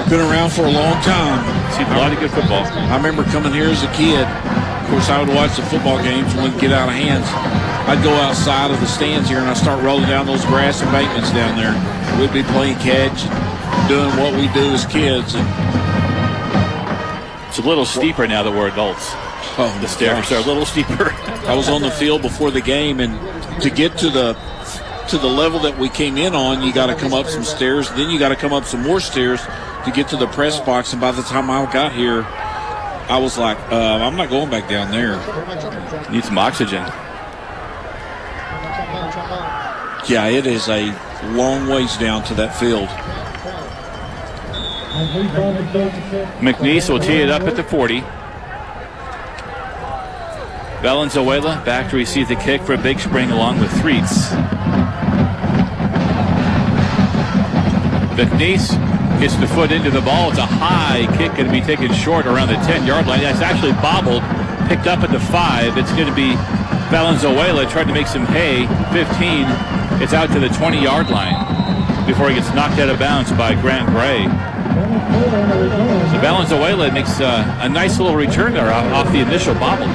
Been around for a long time. Seen a lot of good football. I remember coming here as a kid. Of course, I would watch the football games when it would get out of hands. I'd go outside of the stands here and I'd start rolling down those grass embankments down there. We'd be playing catch, doing what we do as kids. And it's a little steeper now that we're adults. Oh, the stairs are a little steeper. I was on the field before the game, and to get to the level that we came in on, you got to come up some stairs. Then you got to come up some more stairs to get to the press box. And by the time I got here, I was like, I'm not going back down there. Need some oxygen. Yeah, it is a long ways down to that field. McNeese will tee it up at the 40. Valenzuela back to receive the kick for Big Spring along with Threets. McNeese gets the foot into the ball. It's a high kick, going to be taken short around the 10-yard line. That's actually bobbled, picked up at the 5. It's going to be Valenzuela trying to make some hay. 15. It's out to the 20-yard line before he gets knocked out of bounds by Grant Gray. So Valenzuela makes a nice little return there off the initial bobble.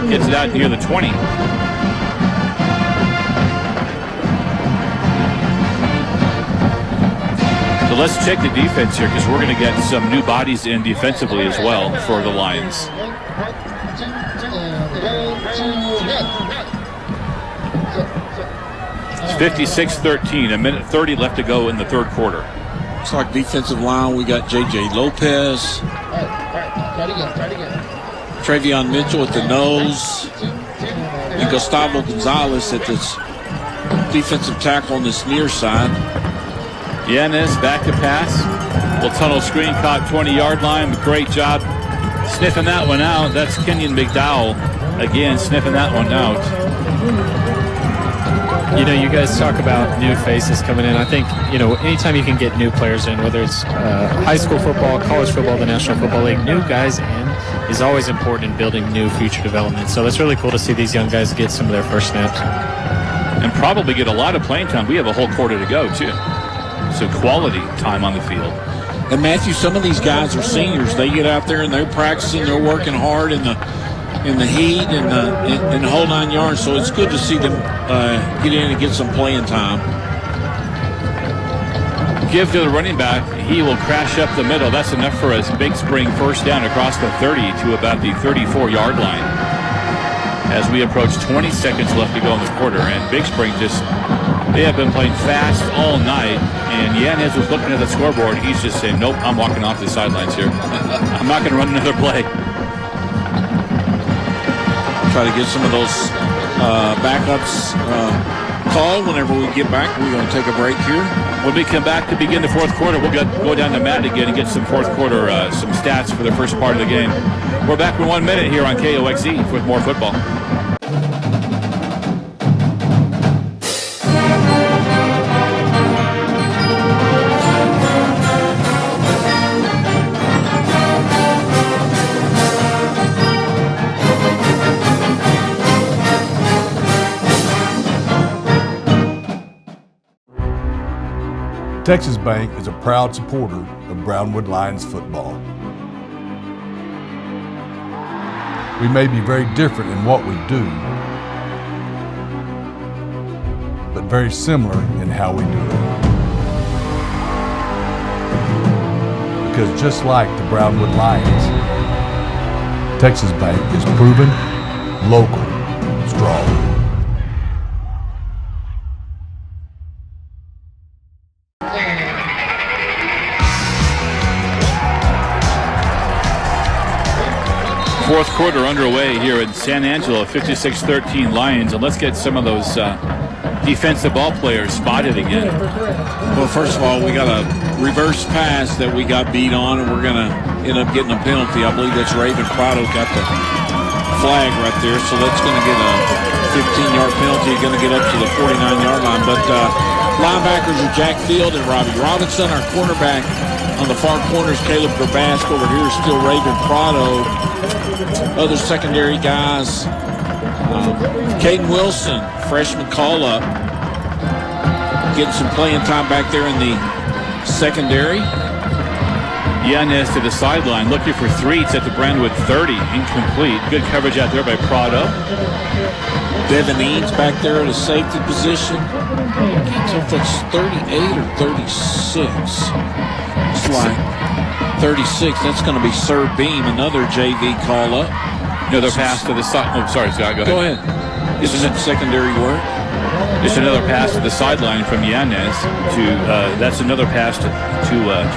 Gets it out near the 20. So let's check the defense here because we're going to get some new bodies in defensively as well for the Lions. It's 56-13, a minute 30 left to go in the third quarter. Looks like defensive line, we got J.J. Lopez. Travion Mitchell at the nose. And Gustavo Gonzalez at this defensive tackle on this near side. Yanez back to pass. Little tunnel screen caught 20-yard line. Great job sniffing that one out. That's Kenyon McDowell again sniffing that one out. You know, you guys talk about new faces coming in. I think, you know, anytime you can get new players in, whether it's high school football, college football, the National Football League, new guys in is always important in building new future development. So that's really cool to see these young guys get some of their first snaps. And probably get a lot of playing time. We have a whole quarter to go, too. So quality time on the field. And Matthew, some of these guys are seniors. They get out there and they're practicing, they're working hard in the heat and the whole 9 yards. So it's good to see them get in and get some playing time. Give to the running back. He will crash up the middle. That's enough for a Big Spring first down across the 30 to about the 34-yard line. As we approach 20 seconds left to go in the quarter, and Big Spring they have been playing fast all night, and Yanez was looking at the scoreboard. He's just saying, nope, I'm walking off the sidelines here. I'm not going to run another play. Try to get some of those backups called whenever we get back. We're going to take a break here. When we come back to begin the fourth quarter, we'll go down to Matt again and get some fourth quarter some stats for the first part of the game. We're back in 1 minute here on KOXE with more football. Texas Bank is a proud supporter of Brownwood Lions football. We may be very different in what we do, but very similar in how we do it. Because just like the Brownwood Lions, Texas Bank is proven, local, strong. Fourth quarter underway here in San Angelo, 56-13 Lions, and let's get some of those defensive ball players spotted again. Well, first of all, we got a reverse pass that we got beat on, and we're going to end up getting a penalty. I believe that's Raven Prado got the flag right there, so that's going to get a 15-yard penalty, going to get up to the 49-yard line. But linebackers are Jack Field and Robbie Robinson. Our cornerback on the far corner is Caleb Grabask. Over here is still Raven Prado. Other secondary guys, Caden Wilson, freshman call-up, getting some playing time back there in the secondary. Yanez to the sideline, looking for Threets at the Brownwood 30, incomplete. Good coverage out there by Prado. Devin Eanes back there at a safety position. I can't tell if that's 38 or 36. It's like 36. That's going to be Sir Beam, another JV call-up. Another pass to the side. Oh, sorry, Scott. Go ahead. Go ahead. This is secondary work. Just another pass to the sideline from Yanez. That's another pass to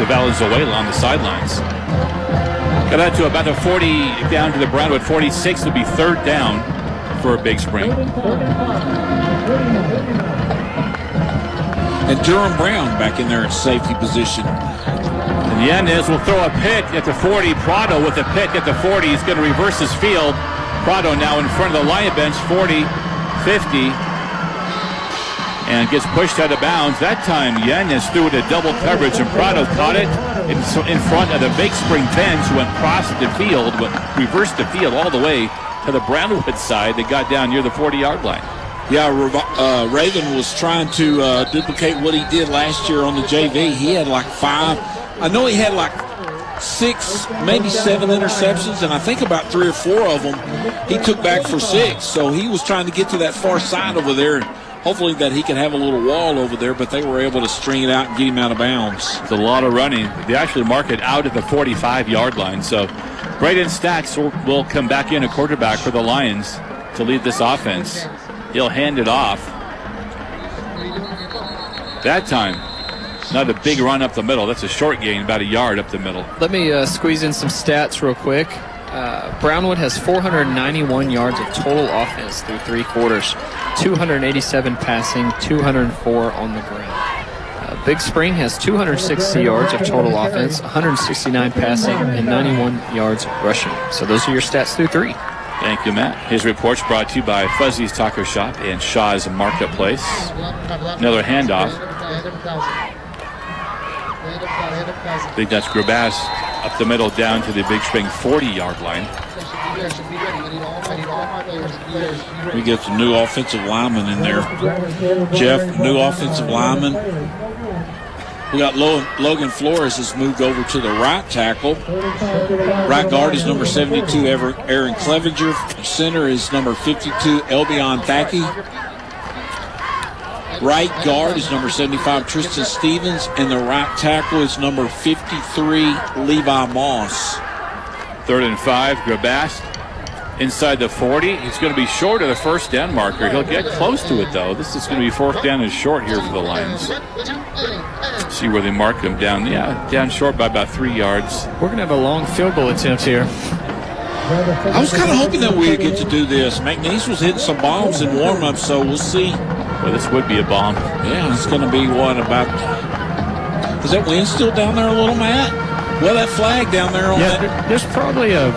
Valenzuela on the sidelines. Got out to about the 40, down to the Brownwood 46. It'll be third down for a Big Spring. And Durham Brown back in there at safety position. And Yanez will throw a pick at the 40. Prado with a pick at the 40. He's going to reverse his field. Prado now in front of the Lion bench, 40, 50. And gets pushed out of bounds. That time, Yanez threw it a double coverage, and Prado caught it in front of the Big Spring fans, who went across the field, reversed the field all the way to the Brownwood side. They got down near the 40-yard line. Yeah, Raven was trying to duplicate what he did last year on the JV. He had like 5. I know he had like 6, maybe 7 interceptions, and I think about 3 or 4 of them he took back for 6. So he was trying to get to that far side over there. Hopefully that he could have a little wall over there, but they were able to string it out and get him out of bounds. It's a lot of running. They actually mark it out at the 45-yard line. So Braden Stacks will come back in a quarterback for the Lions to lead this offense. He'll hand it off. That time, not a big run up the middle. That's a short gain, about a yard up the middle. Let me squeeze in some stats real quick. Brownwood has 491 yards of total offense through 3 quarters, 287 passing, 204 on the ground. Big Spring has 260 yards of total offense, 169 passing, and 91 yards rushing. So those are your stats through 3. Thank you, Matt. His report's brought to you by Fuzzy's Taco Shop and Shaw's Marketplace. Another handoff. I think that's Grabas up the middle down to the Big Spring 40-yard line. We get some new offensive linemen in there. Jeff, new offensive lineman. We got Logan Flores has moved over to the right tackle. Right guard is number 72, Aaron Clevenger. Center is number 52, Elbion Thackey. Right guard is number 75, Tristan Stevens, and the right tackle is number 53, Levi Moss. 3rd and 5, Grabast inside the 40. He's going to be short of the first down marker. He'll get close to it, though. This is going to be 4th down and short here for the Lions. See where they mark him down. Yeah, down short by about 3 yards. We're going to have a long field goal attempt here. I was kind of hoping that we'd get to do this. McNeese was hitting some bombs in warm-up, so we'll see. Well, this would be a bomb. Yeah, it's going to be what about... Is that wind still down there a little, Matt? Well, that flag down there on that... There's probably a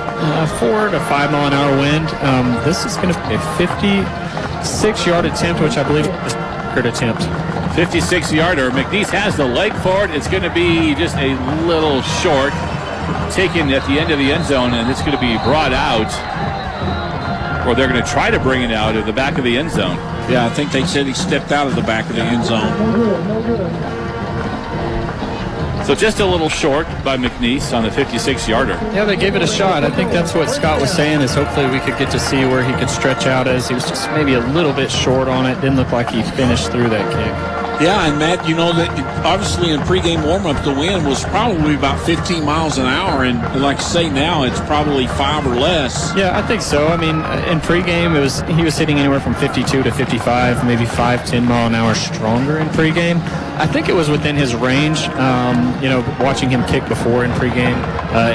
4 to 5 mile an hour wind. This is going to be a 56-yard attempt, which I believe is a record attempt. 56-yarder. McNeese has the leg for it. It's going to be just a little short. Taken at the end of the end zone, and it's going to be brought out. Or they're going to try to bring it out of the back of the end zone. Yeah, I think they said he stepped out of the back of the end zone. So just a little short by McNeese on the 56-yarder. Yeah, they gave it a shot. I think that's what Scott was saying, is hopefully we could get to see where he could stretch out as he was just maybe a little bit short on it. Didn't look like he finished through that kick. Yeah, and Matt, you know that obviously in pregame warm-up, the wind was probably about 15 miles an hour, and like you say now, it's probably 5 or less. Yeah, I think so. I mean, in pregame, he was hitting anywhere from 52 to 55, maybe 5-10 mile an hour stronger in pregame. I think it was within his range, watching him kick before in pregame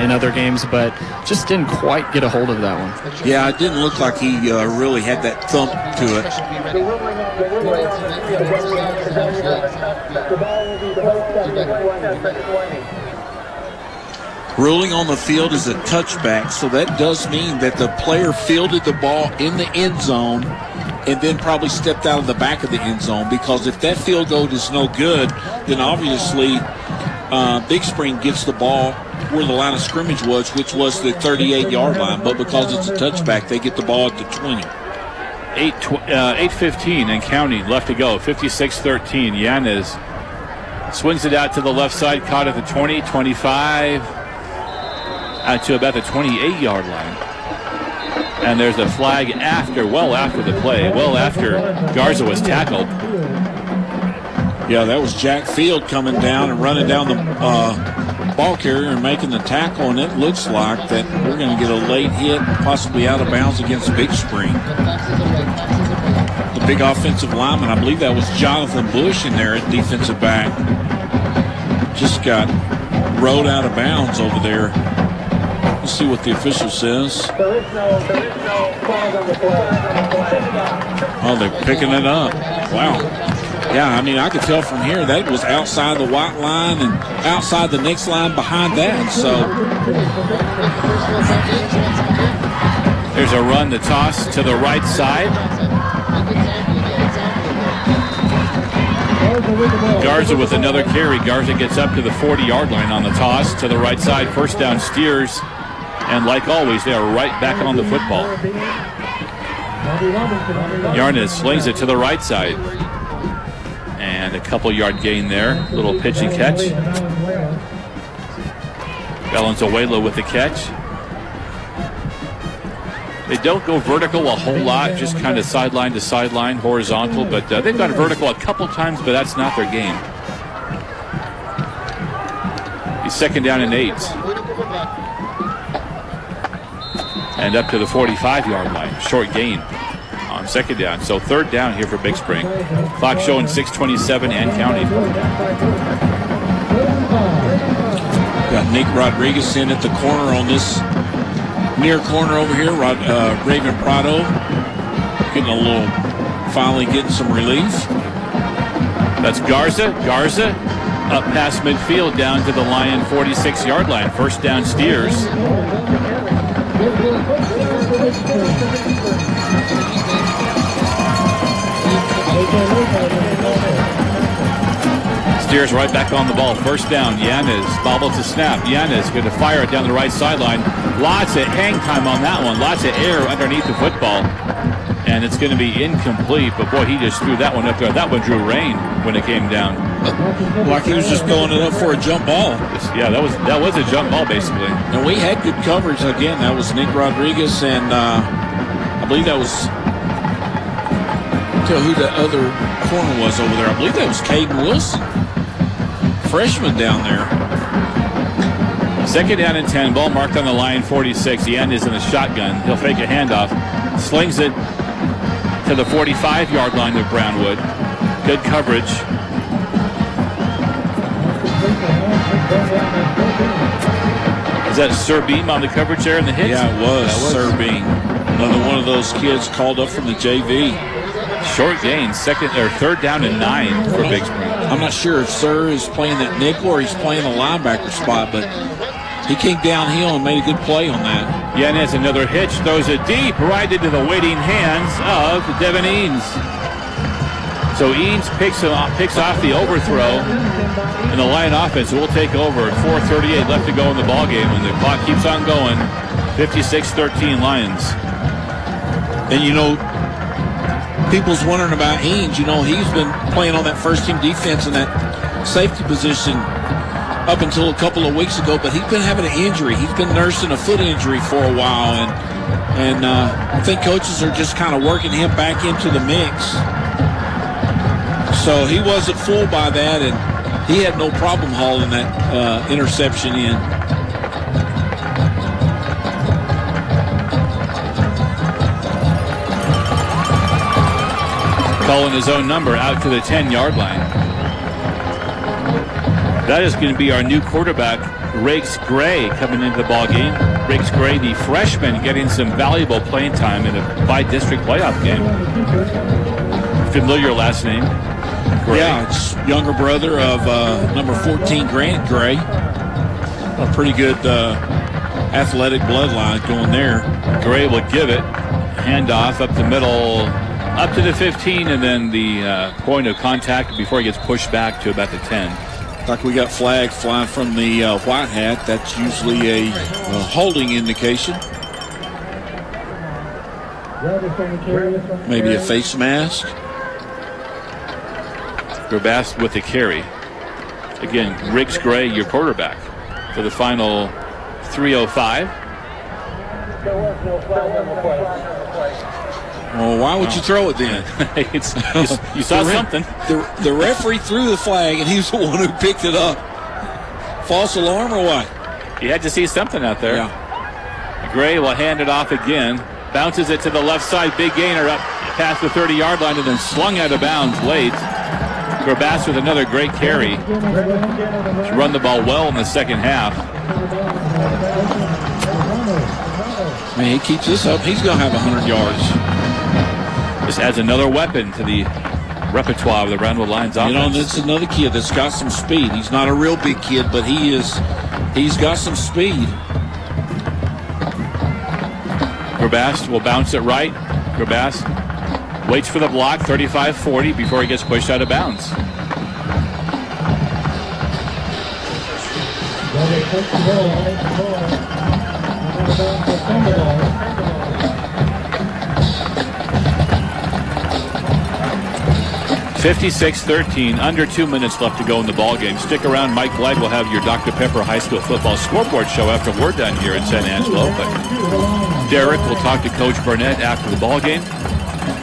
in other games, but just didn't quite get a hold of that one. Yeah, it didn't look like he really had that thump to it. Ruling on the field is a touchback, so that does mean that the player fielded the ball in the end zone and then probably stepped out of the back of the end zone, because if that field goal is no good, then obviously Big Spring gets the ball where the line of scrimmage was, which was the 38-yard line, but because it's a touchback, they get the ball at the 20. 8:15 and counting left to go. 56-13. Yanez swings it out to the left side, caught at the 20, 25, out to about the 28-yard line. And there's a flag well after the play, well after Garza was tackled. Yeah, that was Jack Field coming down and running down the ball carrier and making the tackle, and it looks like that we're going to get a late hit, possibly out of bounds against Big Spring. The big offensive lineman, I believe that was Jonathan Bush in there at defensive back, just got rode out of bounds over there. Let's see what the official says. There is no flag on the play. Oh, they're picking it up. Wow. Yeah, I mean, I could tell from here that was outside the white line and outside the next line behind that. So there's a run, the toss to the right side. Garza with another carry. Garza gets up to the 40-yard line on the toss to the right side. First down, Steers. And like always, they are right back on the football. Yarnes slings it to the right side. And a couple-yard gain there. Little pitch and catch. Valenzuela with the catch. They don't go vertical a whole lot, just kind of sideline to sideline, horizontal. But they've gone vertical a couple times, but that's not their game. He's second down and 8. And up to the 45-yard line. Short gain on second down. So third down here for Big Spring. Clock showing 6:27 and counting. Got Nick Rodriguez in at the corner on this near corner over here. Raven Prado finally getting some relief. That's Garza. Garza up past midfield down to the Lion 46-yard line. First down, Steers. Steers right back on the ball. First down, Yanez bobble to snap. Yanez going to fire it down the right sideline. Lots of hang time on that one. Lots of air underneath the football. And it's going to be incomplete. But boy, he just threw that one up there. That one drew rain when it came down. Like he was just throwing it up for a jump ball. Yeah, that was a jump ball basically. And we had good coverage again. That was Nick Rodriguez, and I believe that was, tell who the other corner was over there. I believe that was Caden Wilson, freshman down there. Second down and 10. Ball marked on the line 46. Yanez in the shotgun. He'll fake a handoff. Slings it to the 45-yard line of Brownwood. Good coverage. Is that Sir Beam on the coverage there in the hit? Yeah, it was Sir Beam. Another one of those kids called up from the JV. Short gain, third down and 9 for Big Spring. I'm not sure if Sir is playing that nickel or he's playing a linebacker spot, but he came downhill and made a good play on that. Yanez another hitch, throws it deep right into the waiting hands of Devin Eanes. So Eanes picks off the overthrow, and the Lion offense will take over. 4:38 left to go in the ballgame, and the clock keeps on going. 56-13 Lions. And people's wondering about Eanes. He's been playing on that first-team defense in that safety position up until a couple of weeks ago, but he's been having an injury. He's been nursing a foot injury for a while, and I think coaches are just kind of working him back into the mix. So he wasn't fooled by that, and he had no problem hauling that interception in. Calling his own number out to the 10-yard line. That is going to be our new quarterback, Riggs Gray, coming into the ball game. Riggs Gray, the freshman, getting some valuable playing time in a by-district playoff game. Familiar last name. Gray. Yeah, it's younger brother of number 14, Grant Gray. A pretty good athletic bloodline going there. Gray will give it. Handoff up the middle, up to the 15, and then the point of contact before he gets pushed back to about the 10. Like we got flag flying from the white hat. That's usually a holding indication. Maybe a face mask. Gerbast with the carry. Again, Riggs Gray, your quarterback, for the final 3:05. Well, why would you throw it then? You saw something. The referee threw the flag, and he was the one who picked it up. False alarm or what? You had to see something out there. Yeah. Gray will hand it off again. Bounces it to the left side. Big gainer up past the 30-yard line and then slung out of bounds late. Gerbast with another great carry. He's run the ball well in the second half. Man, he keeps this up. He's going to have 100 yards. This adds another weapon to the repertoire of the Brownwood Lions offense. You know, that's another kid that's got some speed. He's not a real big kid, but he's got some speed. Grabast will bounce it right. Grabast waits for the block, 35-40, before he gets pushed out of bounds. (56-13), under 2 minutes left to go in the ball game. Stick around. Mike Blythe will have your Dr. Pepper High School football scoreboard show after we're done here in San Angelo. But Derek will talk to Coach Burnett after the ball game.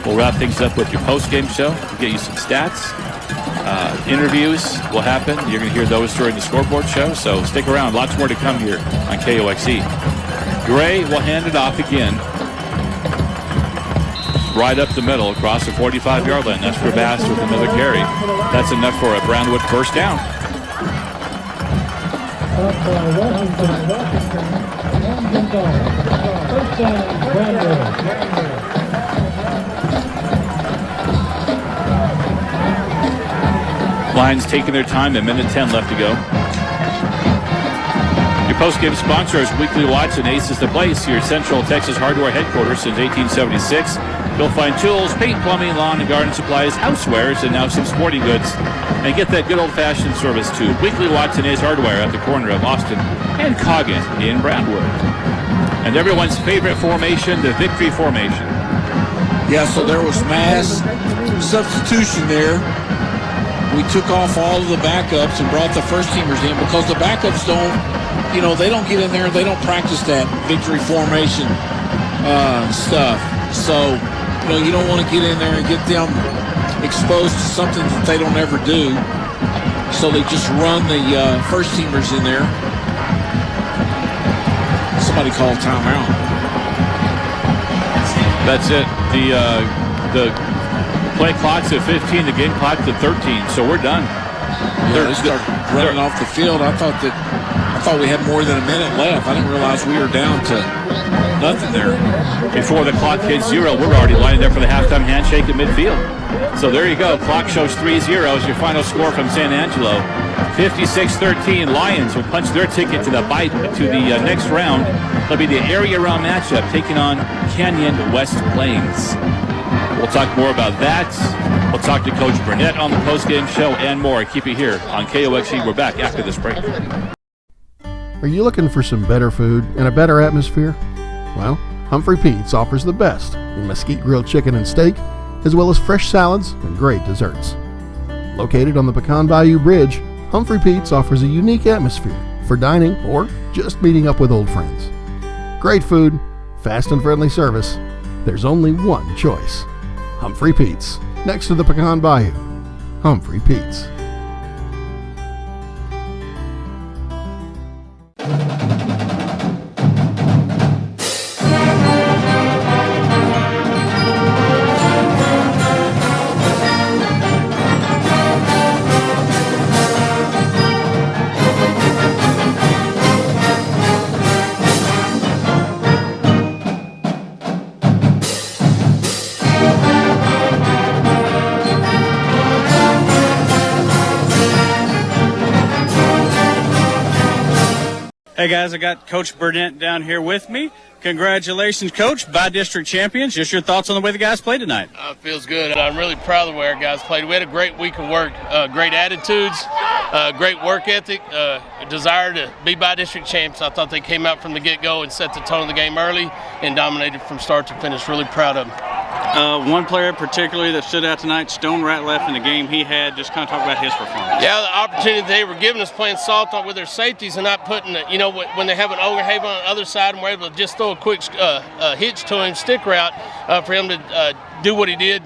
We'll wrap things up with your post-game show. We'll get you some stats. Interviews will happen. You're going to hear those during the scoreboard show. So stick around. Lots more to come here on KOXE. Gray will hand it off again. Right up the middle across the 45-yard line. That's for Bass with another carry. That's enough for a Brownwood first down. Lions taking their time, a minute 10 left to go. Your post-game sponsor is Weekly Watts, and Ace is the place. Your Central Texas hardware headquarters since 1876. You'll find tools, paint, plumbing, lawn and garden supplies, housewares, and now some sporting goods. And get that good old-fashioned service too. Weekly Watts and Ace Hardware at the corner of Austin and Coggin in Brownwood. And everyone's favorite formation, the victory formation. Yeah, so there was mass substitution there. We took off all of the backups and brought the first teamers in because the backups don't, they don't get in there. They don't practice that victory formation stuff. So, you don't want to get in there and get them exposed to something that they don't ever do. So they just run the first teamers in there. Somebody called timeout. That's it. The play clock's at 15, the game clock's at 13, so we're done. Yeah, they started running off the field. I thought we had more than a minute left. I didn't realize we were down to nothing there. Before the clock hits 0, we're already lining up for the halftime handshake at midfield. So there you go. Clock shows 3-0. Your final score from San Angelo. 56-13. Lions will punch their ticket to the next round. It'll be the area round matchup taking on Canyon West Plains. We'll talk more about that. We'll talk to Coach Burnett on the postgame show and more. Keep it here on KOXE. We're back after this break. Are you looking for some better food and a better atmosphere? Well, Humphrey Pete's offers the best in mesquite grilled chicken and steak, as well as fresh salads and great desserts. Located on the Pecan Bayou Bridge, Humphrey Pete's offers a unique atmosphere for dining or just meeting up with old friends. Great food, fast and friendly service. There's only one choice. Humphrey Pete's, next to the Pecan Bayou. Humphrey Pete's. Hey guys, I got Coach Burnett down here with me. Congratulations, Coach, by-district champions. Just your thoughts on the way the guys played tonight. Feels good. I'm really proud of the way our guys played. We had a great week of work, great attitudes, great work ethic, desire to be by-district champs. I thought they came out from the get-go and set the tone of the game early and dominated from start to finish. Really proud of them. One player particularly that stood out tonight, Stone Ratliff, in the game he had. Just kind of talk about his performance. Yeah, the opportunity they were giving us playing soft with their safeties and not putting, when they have an Overhaven on the other side and we're able to just throw a quick hitch to him, stick route, for him to do what he did.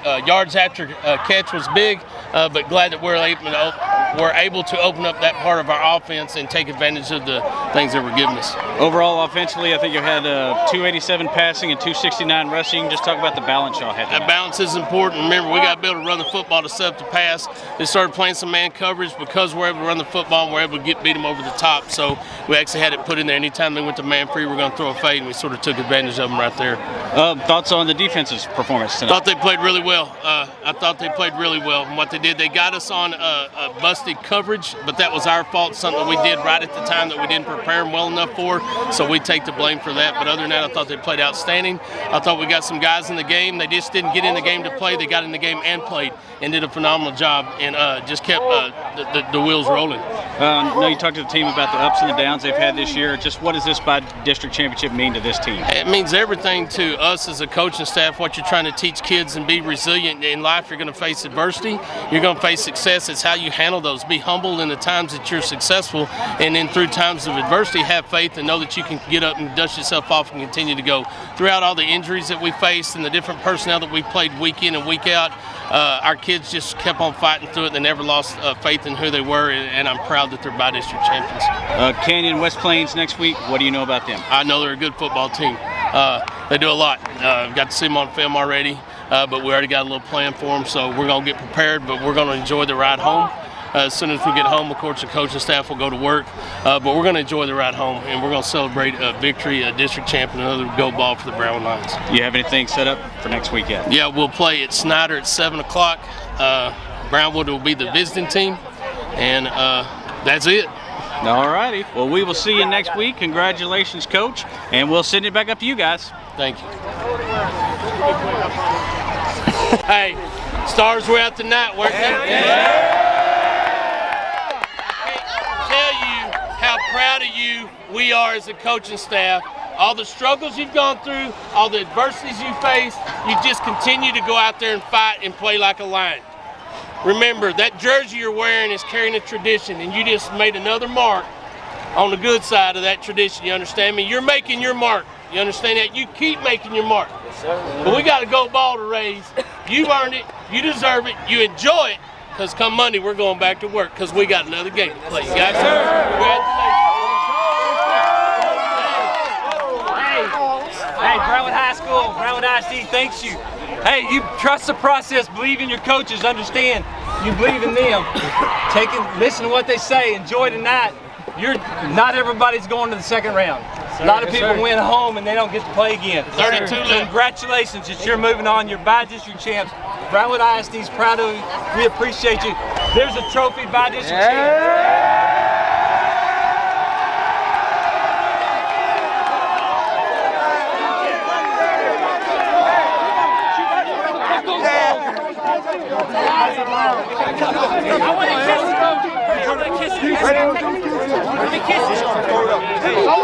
Yards after catch was big, but glad that we're able to we're able to open up that part of our offense and take advantage of the things that were given us. Overall, offensively, I think you had 287 passing and 269 rushing. Just talk about the balance y'all had. That balance is important. Remember, we got to be able to run the football to set up the pass. They started playing some man coverage because we're able to run the football and we're able to beat them over the top. So we actually had it put in there. Anytime they went to man free, we're going to throw a fade, and we sort of took advantage of them right there. Thoughts on the defense's performance tonight? Thought they played really well. I thought they played really well. And what they did, they got us on a busted coverage, but that was our fault, something we did right at the time that we didn't prepare them well enough for, so we take the blame for that. But other than that, I thought they played outstanding. I thought we got some guys in the game. They just didn't get in the game to play. They got in the game and played and did a phenomenal job and just kept the wheels rolling. I know you talked to the team about the ups and the downs they've had this year. Just what does this bi-district championship mean to this team? It means everything to us as a coaching staff, what you're trying to teach kids and be resilient in life. You're going to face adversity. You're going to face success. It's how you handle those. Be humble in the times that you're successful, and then through times of adversity, have faith and know that you can get up and dust yourself off and continue to go. Throughout all the injuries that we faced and the different personnel that we played week in and week out, our kids just kept on fighting through it. They never lost faith in who they were, and I'm proud that they're bi-district champions. Canyon, West Plains next week, what do you know about them? I know they're a good football team. They do a lot. Got to see them on film already, but we already got a little plan for them, so we're going to get prepared, but we're going to enjoy the ride home. As soon as we get home, of course, the coaching staff will go to work, but we're going to enjoy the ride home, and we're going to celebrate a victory, a district champion, another gold ball for the Brownwood Lions. Do you have anything set up for next weekend? Yeah, we'll play at Snyder at 7 o'clock. Brownwood will be the visiting team, and that's it. All righty. Well, we will see you next week. Congratulations, Coach, and we'll send it back up to you guys. Thank you. Hey, Stars were out tonight, weren't they? Tell you how proud of you we are as a coaching staff. All the struggles you've gone through, all the adversities you faced, you just continue to go out there and fight and play like a lion. Remember, that jersey you're wearing is carrying a tradition, and you just made another mark on the good side of that tradition. You understand me? You're making your mark. You understand that? You keep making your mark. But we got a gold ball to raise. You've earned it. You deserve it. You enjoy it. Because come Monday, we're going back to work because we got another game to play. You guys, congratulations. Hey, Brownwood High School, Brownwood ISD thanks you. Hey, you trust the process, believe in your coaches, understand you believe in them. Listen to what they say, enjoy tonight. Not everybody's going to the second round. A lot of people win home and they don't get to play again. 32 left. Congratulations that you're moving on. You're bi-district champs. Brownwood ISD is proud of you. We appreciate you. There's a trophy, bi-district champ. I want to kiss you. Let me kiss you.